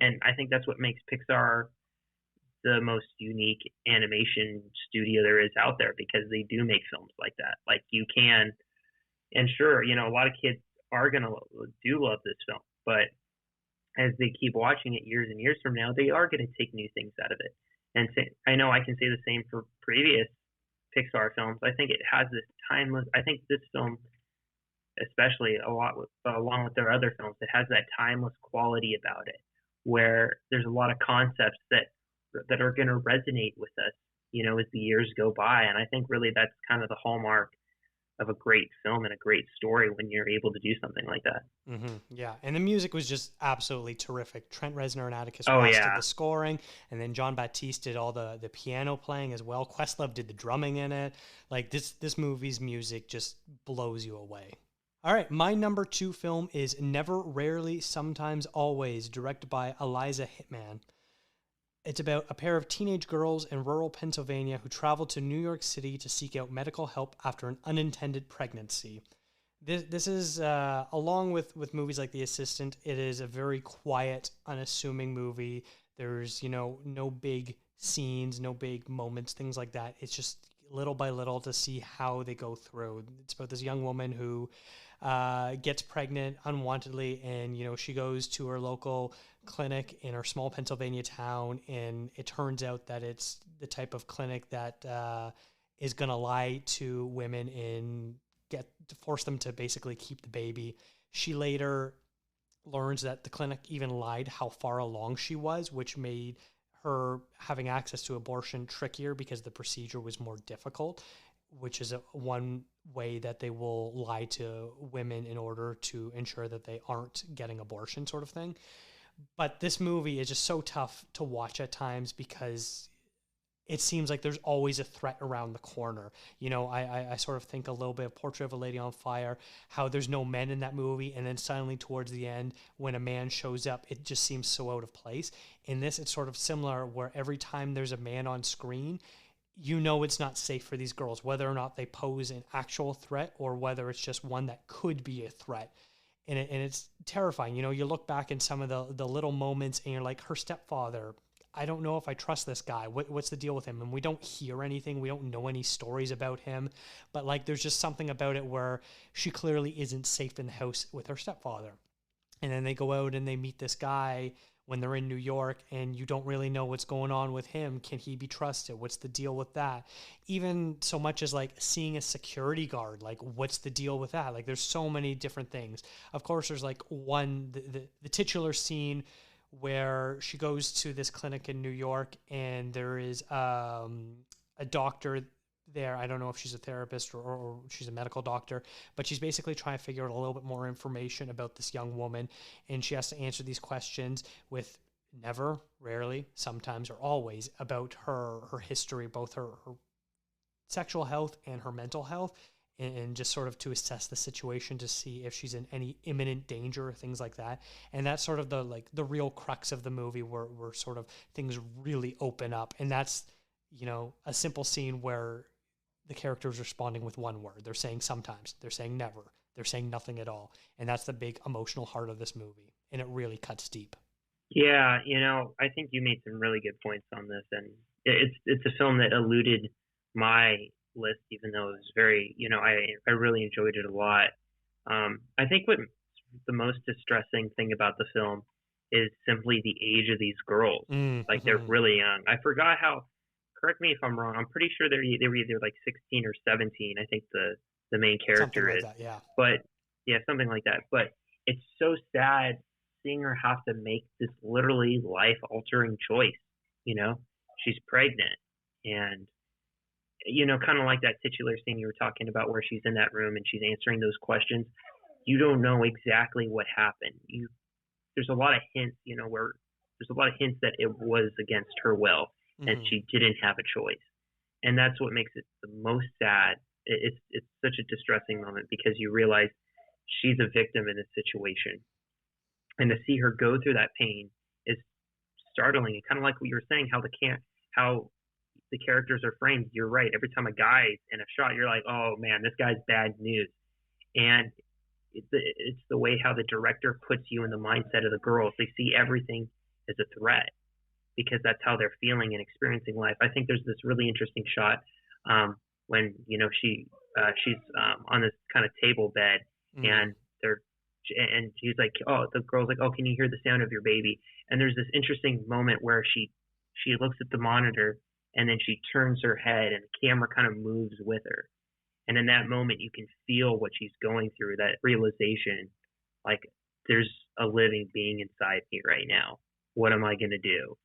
And I think that's what makes Pixar the most unique animation studio there is out there, because they do make films like that. Like, you can, and sure, you know, a lot of kids are going to do love this film, but as they keep watching it years and years from now, they are going to take new things out of it. And I know I can say the same for previous Pixar films. I think it has this timeless, I think this film, especially along with their other films, it has that timeless quality about it, where there's a lot of concepts that are going to resonate with us, you know, as the years go by. And I think really that's kind of the hallmark of a great film and a great story, when you're able to do something like that. Mm-hmm. Yeah, and the music was just absolutely terrific. Trent Reznor and Atticus Ross did the scoring, and then John Batiste did all the piano playing as well. Questlove did the drumming in it. Like, this movie's music just blows you away. All right, my number 2 film is Never, Rarely, Sometimes, Always, directed by Eliza Hittman. It's about a pair of teenage girls in rural Pennsylvania who travel to New York City to seek out medical help after an unintended pregnancy. This is along with movies like The Assistant, it is a very quiet, unassuming movie. There's no big scenes, no big moments, things like that. It's just little by little to see how they go through. It's about this young woman who gets pregnant unwantedly, and she goes to her local clinic in her small Pennsylvania town, and it turns out that it's the type of clinic that is going to lie to women and to force them to basically keep the baby. She later learns that the clinic even lied how far along she was, which made her having access to abortion trickier because the procedure was more difficult, which is one way that they will lie to women in order to ensure that they aren't getting abortion, sort of thing. But this movie is just so tough to watch at times because it seems like there's always a threat around the corner. I sort of think a little bit of Portrait of a Lady on Fire, how there's no men in that movie, and then suddenly towards the end, when a man shows up, it just seems so out of place. In this, it's sort of similar, where every time there's a man on screen, it's not safe for these girls, whether or not they pose an actual threat or whether it's just one that could be a threat. And it's terrifying. You look back in some of the little moments and you're like, her stepfather, I don't know if I trust this guy. What's the deal with him? And we don't hear anything. We don't know any stories about him. But there's just something about it where she clearly isn't safe in the house with her stepfather. And then they go out and they meet this guy when they're in New York, and you don't really know what's going on with him. Can he be trusted? What's the deal with that? Even so much as seeing a security guard, what's the deal with that? There's so many different things. Of course, there's the titular scene where she goes to this clinic in New York, and there is a doctor there. I don't know if she's a therapist or she's a medical doctor, but she's basically trying to figure out a little bit more information about this young woman, and she has to answer these questions with never, rarely, sometimes, or always about her history, both her sexual health and her mental health, and just sort of to assess the situation to see if she's in any imminent danger or things like that. And that's sort of the real crux of the movie where sort of things really open up. And that's, a simple scene where the character is responding with one word. They're saying sometimes, they're saying never, they're saying nothing at all. And that's the big emotional heart of this movie. And it really cuts deep. Yeah, I think you made some really good points on this. And it's a film that eluded my list, even though it was very, I really enjoyed it a lot. I think what the most distressing thing about the film is simply the age of these girls. They're really young. I forgot how, correct me if I'm wrong, I'm pretty sure they were either 16 or 17, I think the main character is. That, yeah. But yeah, something like that. But it's so sad seeing her have to make this literally life-altering choice. She's pregnant, and kind of like that titular scene you were talking about where she's in that room and she's answering those questions. You don't know exactly what happened. There's a lot of hints, where there's a lot of hints that it was against her will and she didn't have a choice. And that's what makes it the most sad. It's such a distressing moment because you realize she's a victim in this situation. And to see her go through that pain is startling. And kind of like what you were saying, how the characters are framed. You're right. Every time a guy's in a shot, you're like, oh man, this guy's bad news. And it's the way how the director puts you in the mindset of the girls. They see everything as a threat because that's how they're feeling and experiencing life. I think there's this really interesting shot when she's on this kind of table bed and she's like, oh, the girl's like, oh, can you hear the sound of your baby? And there's this interesting moment where she looks at the monitor and then she turns her head and the camera kind of moves with her. And in that moment, you can feel what she's going through, that realization, there's a living being inside me right now. What am I going to do?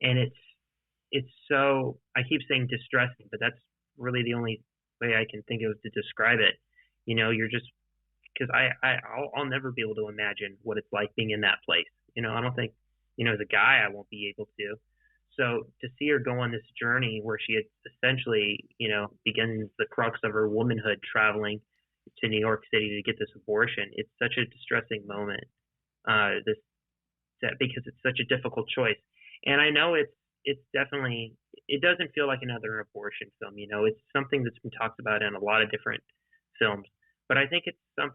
And it's so, I keep saying distressing, but that's really the only way I can think of to describe it. You're just, because I'll never be able to imagine what it's like being in that place. I don't think, as a guy, I won't be able to. So to see her go on this journey where she essentially, begins the crux of her womanhood traveling to New York City to get this abortion, it's such a distressing moment. Because it's such a difficult choice. And I know it's definitely, it doesn't feel like another abortion film. It's something that's been talked about in a lot of different films, But I think it's a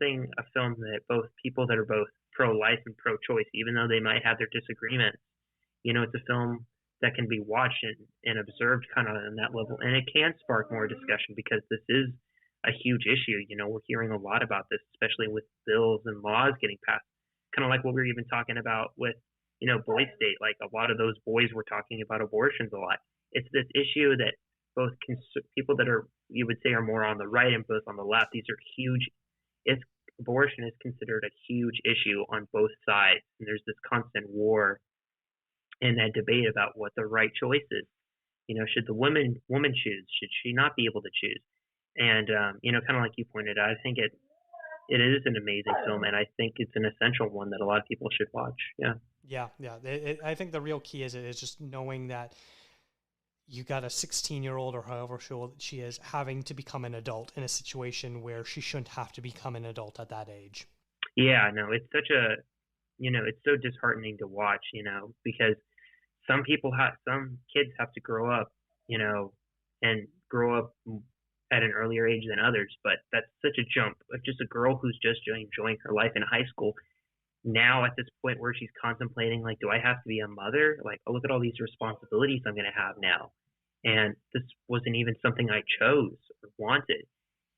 film that both people that are both pro-life and pro-choice, even though they might have their disagreements, it's a film that can be watched and observed kind of on that level, and it can spark more discussion because this is a huge issue. We're hearing a lot about this, especially with bills and laws getting passed, kind of like what we were even talking about with, Boys State. Like a lot of those boys were talking about abortions a lot. It's this issue that both people that are, you would say, are more on the right and both on the left. These are huge. Abortion is considered a huge issue on both sides, and there's this constant war and that debate about what the right choice is. Should the woman choose? Should she not be able to choose? And kind of like you pointed out, I think it is an amazing film, and I think it's an essential one that a lot of people should watch. Yeah. Yeah. I think the real key is just knowing that you got a 16-year-old or however old she is having to become an adult in a situation where she shouldn't have to become an adult at that age. Yeah, no, it's such a, it's so disheartening to watch, because some kids have to grow up, and grow up at an earlier age than others, but that's such a jump. Just a girl who's just enjoying her life in high school, now at this point where she's contemplating, like, do I have to be a mother? Like, oh, look at all these responsibilities I'm going to have now. And this wasn't even something I chose or wanted.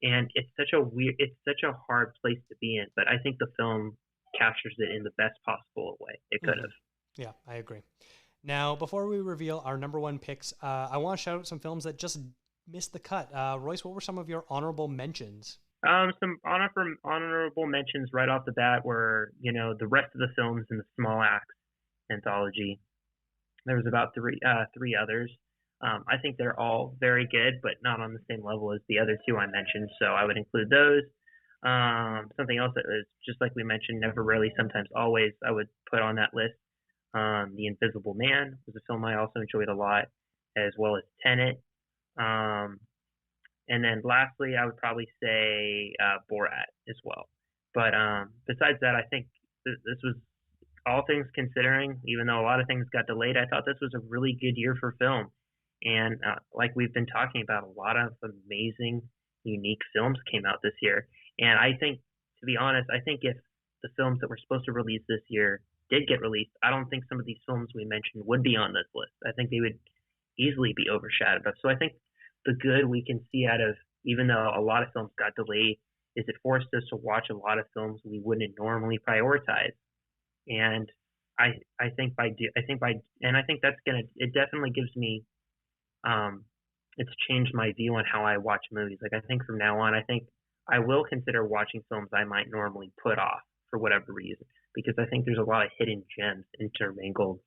And it's such a hard place to be in, but I think the film captures it in the best possible way it could have. Yeah, I agree. Now, before we reveal our number one picks, I want to shout out some films that just missed the cut. Royce, what were some of your honorable mentions? Some honorable mentions right off the bat were, the rest of the films in the Small Axe anthology. There was about three others. I think they're all very good, but not on the same level as the other two I mentioned, so I would include those. Something else that was, just like we mentioned, Never, Rarely, Sometimes, Always, I would put on that list. The Invisible Man was a film I also enjoyed a lot, as well as Tenet. And then lastly, I would probably say Borat as well. But besides that, I think this was, all things considering, even though a lot of things got delayed, I thought this was a really good year for film. And like we've been talking about, a lot of amazing, unique films came out this year. And I think, to be honest, I think if the films that were supposed to release this year did get released, I don't think some of these films we mentioned would be on this list. I think they would easily be overshadowed. So I think the good we can see out of, even though a lot of films got delayed, is it forced us to watch a lot of films we wouldn't normally prioritize. And I think it definitely gives me, it's changed my view on how I watch movies. Like, I think from now on, I think I will consider watching films I might normally put off for whatever reason, because I think there's a lot of hidden gems intermingled,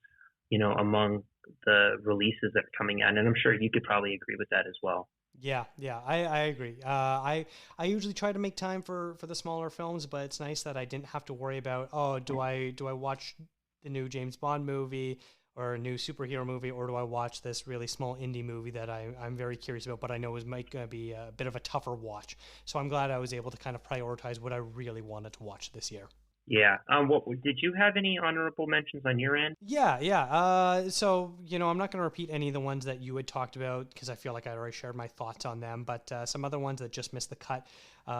among the releases that are coming out. And I'm sure you could probably agree with that as well. Yeah, I agree. I usually try to make time for the smaller films, but it's nice that I didn't have to worry about, do I watch the new James Bond movie or a new superhero movie, or do I watch this really small indie movie that I'm very curious about, but I know might be a bit of a tougher watch. So I'm glad I was able to kind of prioritize what I really wanted to watch this year. Yeah. What did you have any honorable mentions on your end? Yeah. So, I'm not going to repeat any of the ones that you had talked about because I feel like I already shared my thoughts on them. But some other ones that just missed the cut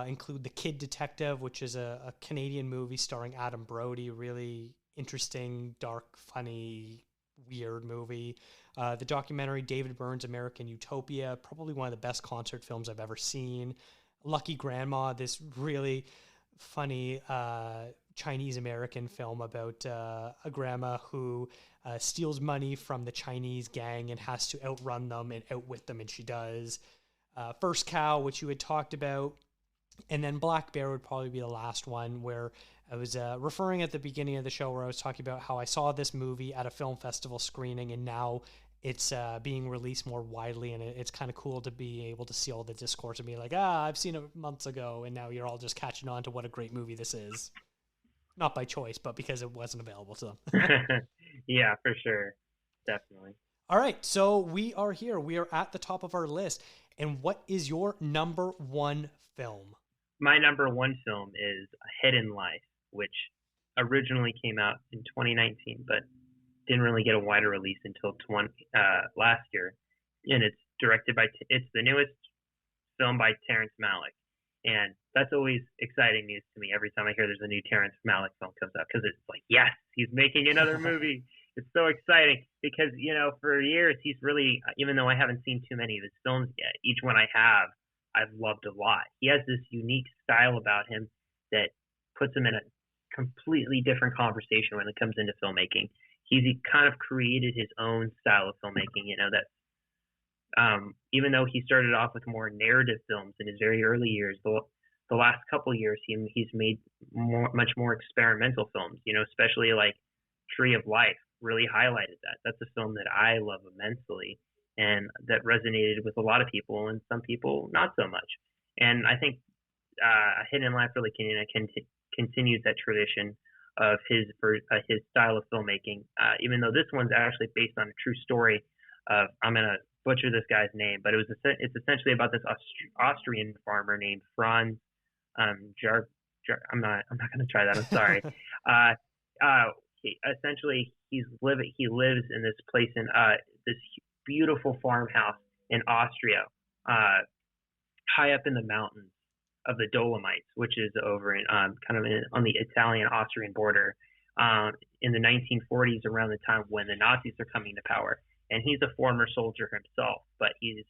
include The Kid Detective, which is a Canadian movie starring Adam Brody. Really interesting, dark, funny, weird movie. The documentary David Byrne's American Utopia, probably one of the best concert films I've ever seen. Lucky Grandma, this really funny Chinese American film about a grandma who steals money from the Chinese gang and has to outrun them and outwit them, and she does. First Cow, which you had talked about, and then Black Bear would probably be the last one, where I was referring at the beginning of the show where I was talking about how I saw this movie at a film festival screening, and now it's being released more widely, and it's kind of cool to be able to see all the discourse and be like, I've seen it months ago, and now you're all just catching on to what a great movie this is. Not by choice, but because it wasn't available to them. Yeah, for sure. Definitely. All right, so we are here. We are at the top of our list. And what is your number one film? My number one film is A Hidden Life, which originally came out in 2019, but didn't really get a wider release until last year. And it's directed by, it's the newest film by Terrence Malick. And that's always exciting news to me every time I hear there's a new Terrence Malick film comes up, because it's like, yes, he's making another movie. It's so exciting because, you know, for years he's really, even though I haven't seen too many of his films yet, each one I have, I've loved a lot. He has this unique style about him that puts him in a completely different conversation when it comes into filmmaking. He kind of created his own style of filmmaking, you know, that even though he started off with more narrative films in his very early years, the last couple of years he's made much more experimental films, you know, especially like Tree of Life really highlighted that. That's a film that I love immensely and that resonated with a lot of people, and some people not so much. And I think Hidden Life really continues that tradition of his style of filmmaking, even though this one's actually based on a true story of, I'm going to butcher this guy's name, but it's essentially about this Austrian farmer named Franz I'm not going to try that. I'm sorry. He lives in this place in this beautiful farmhouse in Austria, high up in the mountains of the Dolomites, which is over in on the Italian-Austrian border, in the 1940s, around the time when the Nazis are coming to power. And he's a former soldier himself, but he's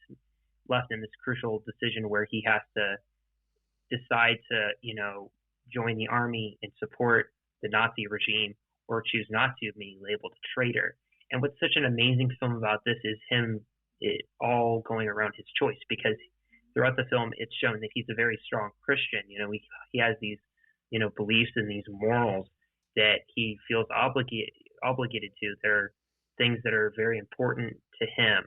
left in this crucial decision where he has to decide to, you know, join the army and support the Nazi regime, or choose not to, being labeled a traitor. And what's such an amazing film about this is all going around his choice, because throughout the film it's shown that he's a very strong Christian. You know, he has these, you know, beliefs and these morals that he feels obligated to. They're things that are very important to him.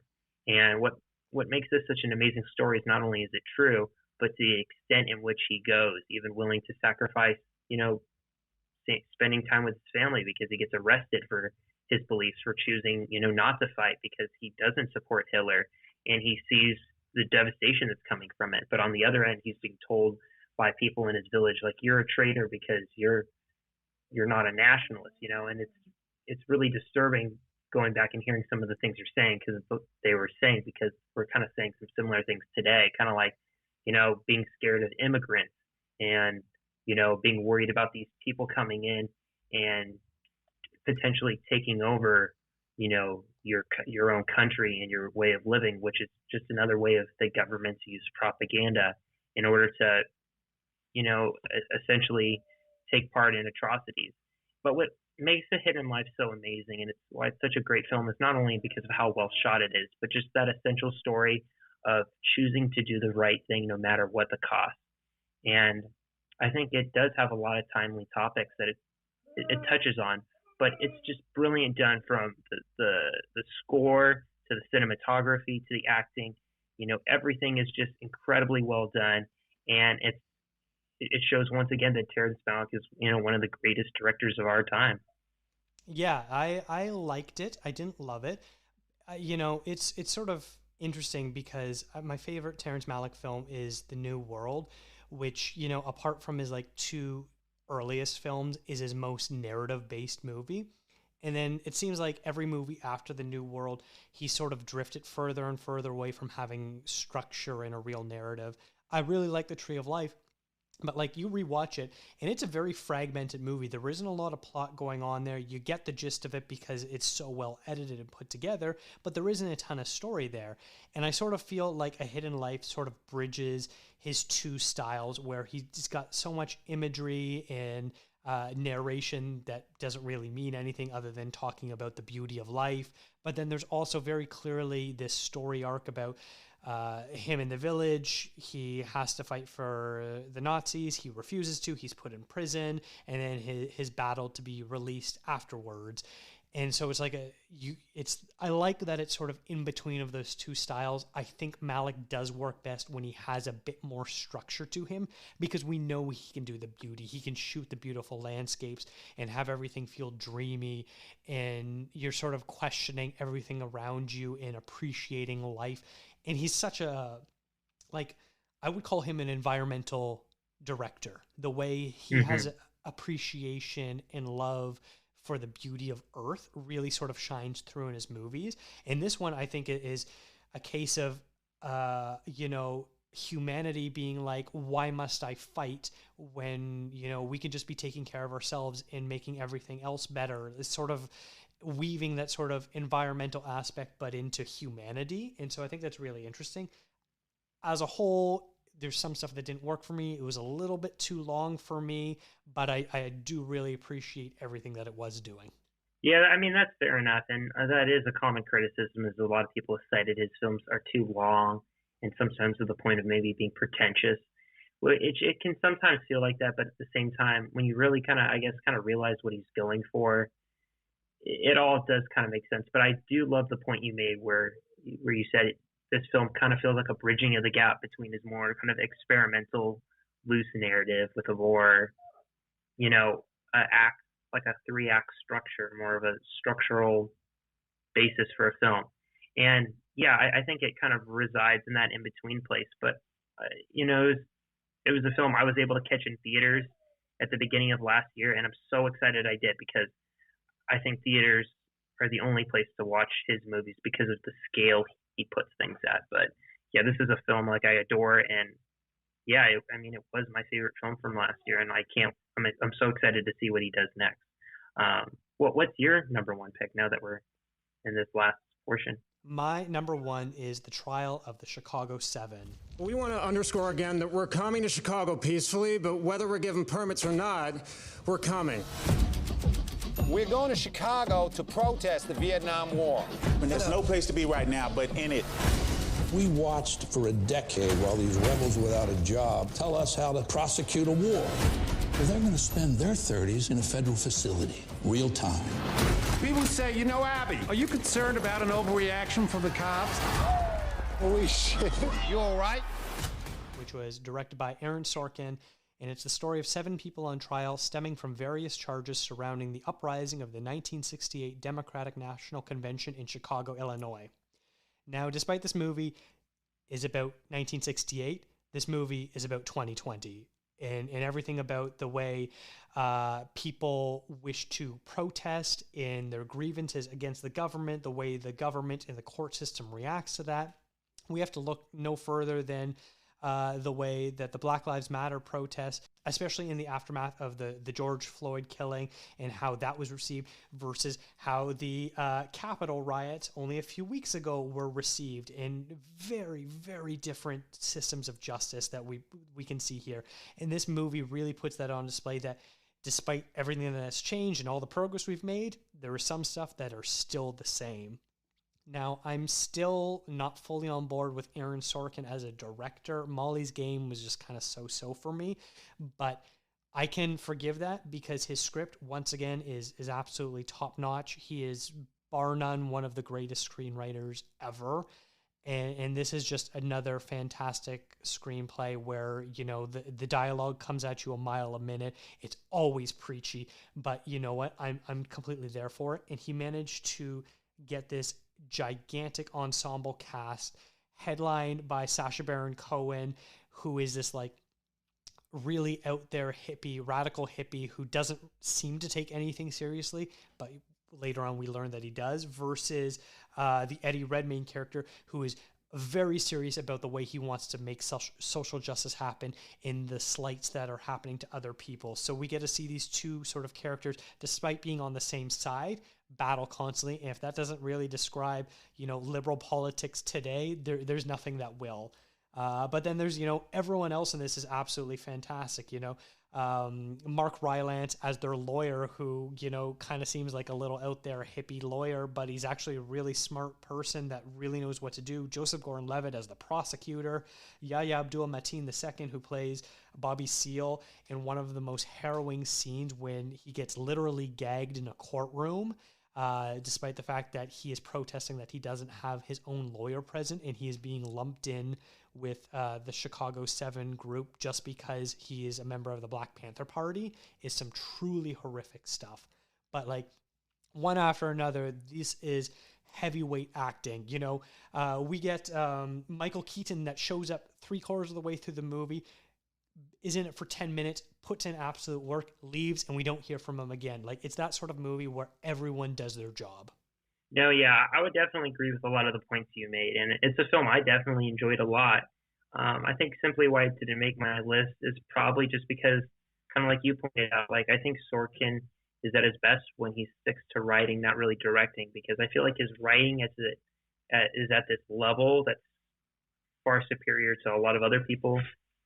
And what makes this such an amazing story is not only is it true, but the extent in which he goes, even willing to sacrifice, you know, spending time with his family because he gets arrested for his beliefs, for choosing, you know, not to fight because he doesn't support Hitler, and he sees the devastation that's coming from it. But on the other end, he's being told by people in his village, like, you're a traitor because you're not a nationalist, you know. And it's really disturbing going back and hearing some of the things they're saying, because we're kind of saying some similar things today, kind of like, you know, being scared of immigrants and, you know, being worried about these people coming in and potentially taking over, you know, your own country and your way of living, which is just another way of the government to use propaganda in order to, you know, essentially take part in atrocities. But what makes The Hidden Life so amazing, and it's why it's such a great film, is not only because of how well shot it is, but just that essential story of choosing to do the right thing no matter what the cost. And I think it does have a lot of timely topics that it touches on, but it's just brilliant done, from the score to the cinematography to the acting. You know, everything is just incredibly well done, and it shows once again that Terrence Malick is, you know, one of the greatest directors of our time. Yeah, I liked it. I didn't love it. You know, it's sort of interesting because my favorite Terrence Malick film is The New World, which, you know, apart from his like two earliest films, is his most narrative-based movie. And then it seems like every movie after The New World, he sort of drifted further and further away from having structure and a real narrative. I really like The Tree of Life, but like, you rewatch it and it's a very fragmented movie. There isn't a lot of plot going on there. You get the gist of it because it's so well edited and put together, but there isn't a ton of story there. And I sort of feel like A Hidden Life sort of bridges his two styles, where he's got so much imagery and narration that doesn't really mean anything other than talking about the beauty of life. But then there's also very clearly this story arc about him in the village. He has to fight for the Nazis. He refuses to. He's put in prison, and then his battle to be released afterwards. And so it's like I like that it's sort of in between of those two styles. I think Malick does work best when he has a bit more structure to him, because we know he can do the beauty. He can shoot the beautiful landscapes and have everything feel dreamy, and you're sort of questioning everything around you and appreciating life. And he's such a, like, I would call him an environmental director. The way he has appreciation and love for the beauty of Earth really sort of shines through in his movies. And this one, I think, it is a case of, you know, humanity being like, why must I fight when, you know, we can just be taking care of ourselves and making everything else better. It's sort of weaving that sort of environmental aspect, but into humanity. And so I think that's really interesting. As a whole, there's some stuff that didn't work for me. It was a little bit too long for me, but I do really appreciate everything that it was doing. Yeah, I mean, that's fair enough. And that is a common criticism, is a lot of people have cited his films are too long and sometimes to the point of maybe being pretentious. Well, it can sometimes feel like that, but at the same time, when you really kind of realize what he's going for, it all does kind of make sense. But I do love the point you made where you said this film kind of feels like a bridging of the gap between his more kind of experimental, loose narrative with a more, you know, act, like a 3-act structure, more of a structural basis for a film. And yeah, I think it kind of resides in that in-between place. But, you know, it was a film I was able to catch in theaters at the beginning of last year, and I'm so excited I did, because I think theaters are the only place to watch his movies because of the scale he puts things at. But yeah, this is a film like I adore, and yeah, I mean, it was my favorite film from last year, and I'm so excited to see what he does next. What's your number one pick now that we're in this last portion? My number one is The Trial of the Chicago 7. We want to underscore again that we're coming to Chicago peacefully, but whether we're given permits or not, we're coming. We're going to Chicago to protest the Vietnam War. And there's no place to be right now but in it. We watched for a decade while these rebels without a job tell us how to prosecute a war. Well, they're going to spend their 30s in a federal facility, real time. People say, you know, Abby, are you concerned about an overreaction from the cops? Holy shit. You all right? Which was directed by Aaron Sorkin, and it's the story of 7 people on trial stemming from various charges surrounding the uprising of the 1968 Democratic National Convention in Chicago, Illinois. Now, despite this movie is about 1968, this movie is about 2020. And everything about the way people wish to protest in their grievances against the government, the way the government and the court system reacts to that. We have to look no further than the way that the Black Lives Matter protests, especially in the aftermath of the George Floyd killing and how that was received, versus how the Capitol riots only a few weeks ago were received, in very, very different systems of justice that we can see here. And this movie really puts that on display, that despite everything that has changed and all the progress we've made, there are some stuff that are still the same. Now, I'm still not fully on board with Aaron Sorkin as a director. Molly's Game was just kind of so-so for me, but I can forgive that because his script, once again, is absolutely top-notch. He is, bar none, one of the greatest screenwriters ever, and this is just another fantastic screenplay where, you know, the dialogue comes at you a mile a minute. It's always preachy, but you know what? I'm completely there for it, and he managed to get this gigantic ensemble cast headlined by Sacha Baron Cohen, who is this like really out there hippie, radical hippie who doesn't seem to take anything seriously, but later on we learn that he does, versus the Eddie Redmayne character, who is very serious about the way he wants to make social justice happen in the slights that are happening to other people. So we get to see these two sort of characters, despite being on the same side, battle constantly. And if that doesn't really describe, you know, liberal politics today, there's nothing that will. But then there's, you know, everyone else in this is absolutely fantastic. You know, Mark Rylance as their lawyer, who, you know, kind of seems like a little out there hippie lawyer, but he's actually a really smart person that really knows what to do. Joseph Gordon-Levitt as the prosecutor. Yahya Abdul-Mateen II, who plays Bobby Seale in one of the most harrowing scenes when he gets literally gagged in a courtroom. Despite the fact that he is protesting that he doesn't have his own lawyer present, and he is being lumped in with the Chicago 7 group just because he is a member of the Black Panther Party, is some truly horrific stuff. But like one after another, this is heavyweight acting. You know, we get Michael Keaton that shows up 3/4 of the way through the movie, is in it for 10 minutes, puts in absolute work, leaves, and we don't hear from him again. Like, it's that sort of movie where everyone does their job. No, yeah, I would definitely agree with a lot of the points you made, and it's a film I definitely enjoyed a lot. I think simply why it didn't make my list is probably just because, kind of like you pointed out, like I think Sorkin is at his best when he sticks to writing, not really directing, because I feel like his writing is at this level that's far superior to a lot of other people,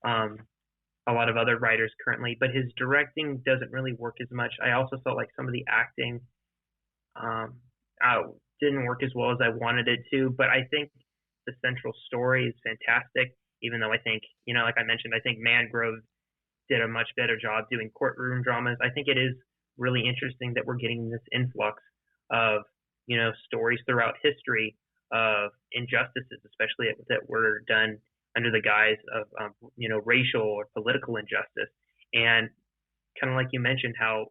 a lot of other writers currently, but his directing doesn't really work as much. I also felt like some of the acting didn't work as well as I wanted it to, but I think the central story is fantastic, even though I think, like I mentioned, I think Mangrove did a much better job doing courtroom dramas. I think it is really interesting that we're getting this influx of, stories throughout history of injustices, especially that were done under the guise of, racial or political injustice. And kind of like you mentioned, how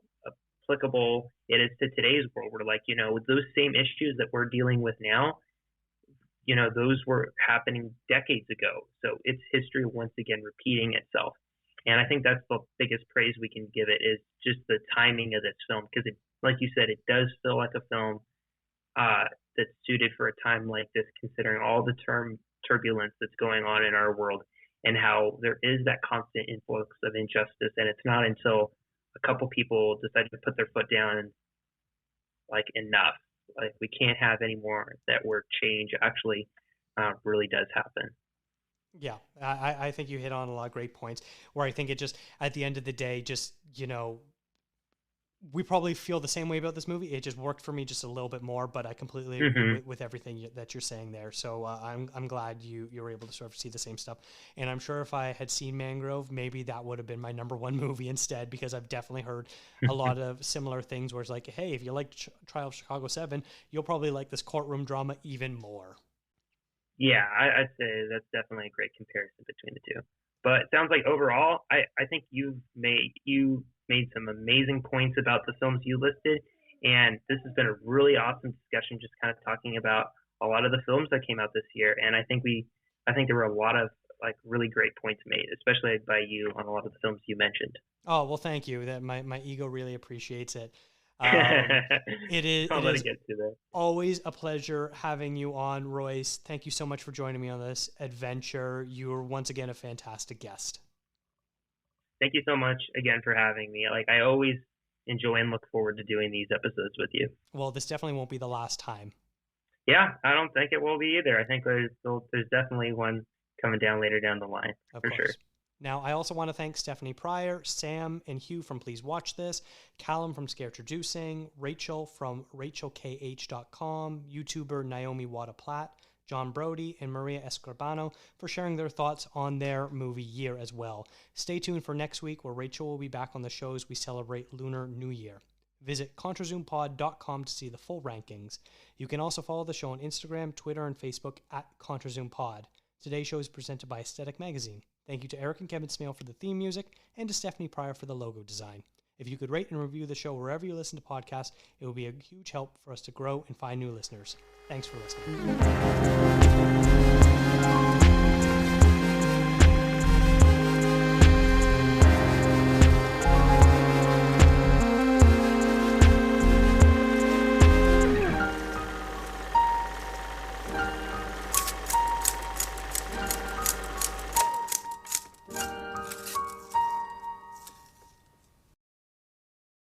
applicable it is to today's world, where with those same issues that we're dealing with now, those were happening decades ago. So it's history once again repeating itself. And I think that's the biggest praise we can give it, is just the timing of this film, because like you said, it does feel like a film that's suited for a time like this, considering all the turbulence that's going on in our world, and how there is that constant influx of injustice. And it's not until a couple people decide to put their foot down and enough, we can't have any more, that where change actually really does happen. Yeah, I think you hit on a lot of great points, where I think it just, at the end of the day, just, we probably feel the same way about this movie. It just worked for me just a little bit more, but I completely agree with everything that you're saying there. So I'm glad you were able to sort of see the same stuff. And I'm sure if I had seen Mangrove, maybe that would have been my number one movie instead, because I've definitely heard a lot of similar things where it's like, hey, if you like Trial of Chicago 7, you'll probably like this courtroom drama even more. Yeah, I'd say that's definitely a great comparison between the two. But it sounds like overall, I think you made some amazing points about the films you listed, and this has been a really awesome discussion, just kind of talking about a lot of the films that came out this year. And I think there were a lot of really great points made, especially by you, on a lot of the films you mentioned. Oh, well, thank you. That my ego really appreciates it. It is always a pleasure having you on, Royce. Thank you so much for joining me on this adventure. You were once again a fantastic guest. Thank you so much again for having me. I always enjoy and look forward to doing these episodes with you. Well, this definitely won't be the last time. Yeah, I don't think it will be either. I think there's definitely one coming later down the line, for sure. Now, I also want to thank Stephanie Pryor, Sam and Hugh from Please Watch This, Callum from Scare Traducing, Rachel from RachelKH.com, YouTuber Naomi Wada-Platt, John Brody, and Maria Escribano for sharing their thoughts on their movie year as well. Stay tuned for next week, where Rachel will be back on the show as we celebrate Lunar New Year. Visit ContraZoomPod.com to see the full rankings. You can also follow the show on Instagram, Twitter, and Facebook at ContraZoomPod. Today's show is presented by Aesthetic Magazine. Thank you to Eric and Kevin Smale for the theme music, and to Stephanie Pryor for the logo design. If you could rate and review the show wherever you listen to podcasts, it would be a huge help for us to grow and find new listeners. Thanks for listening.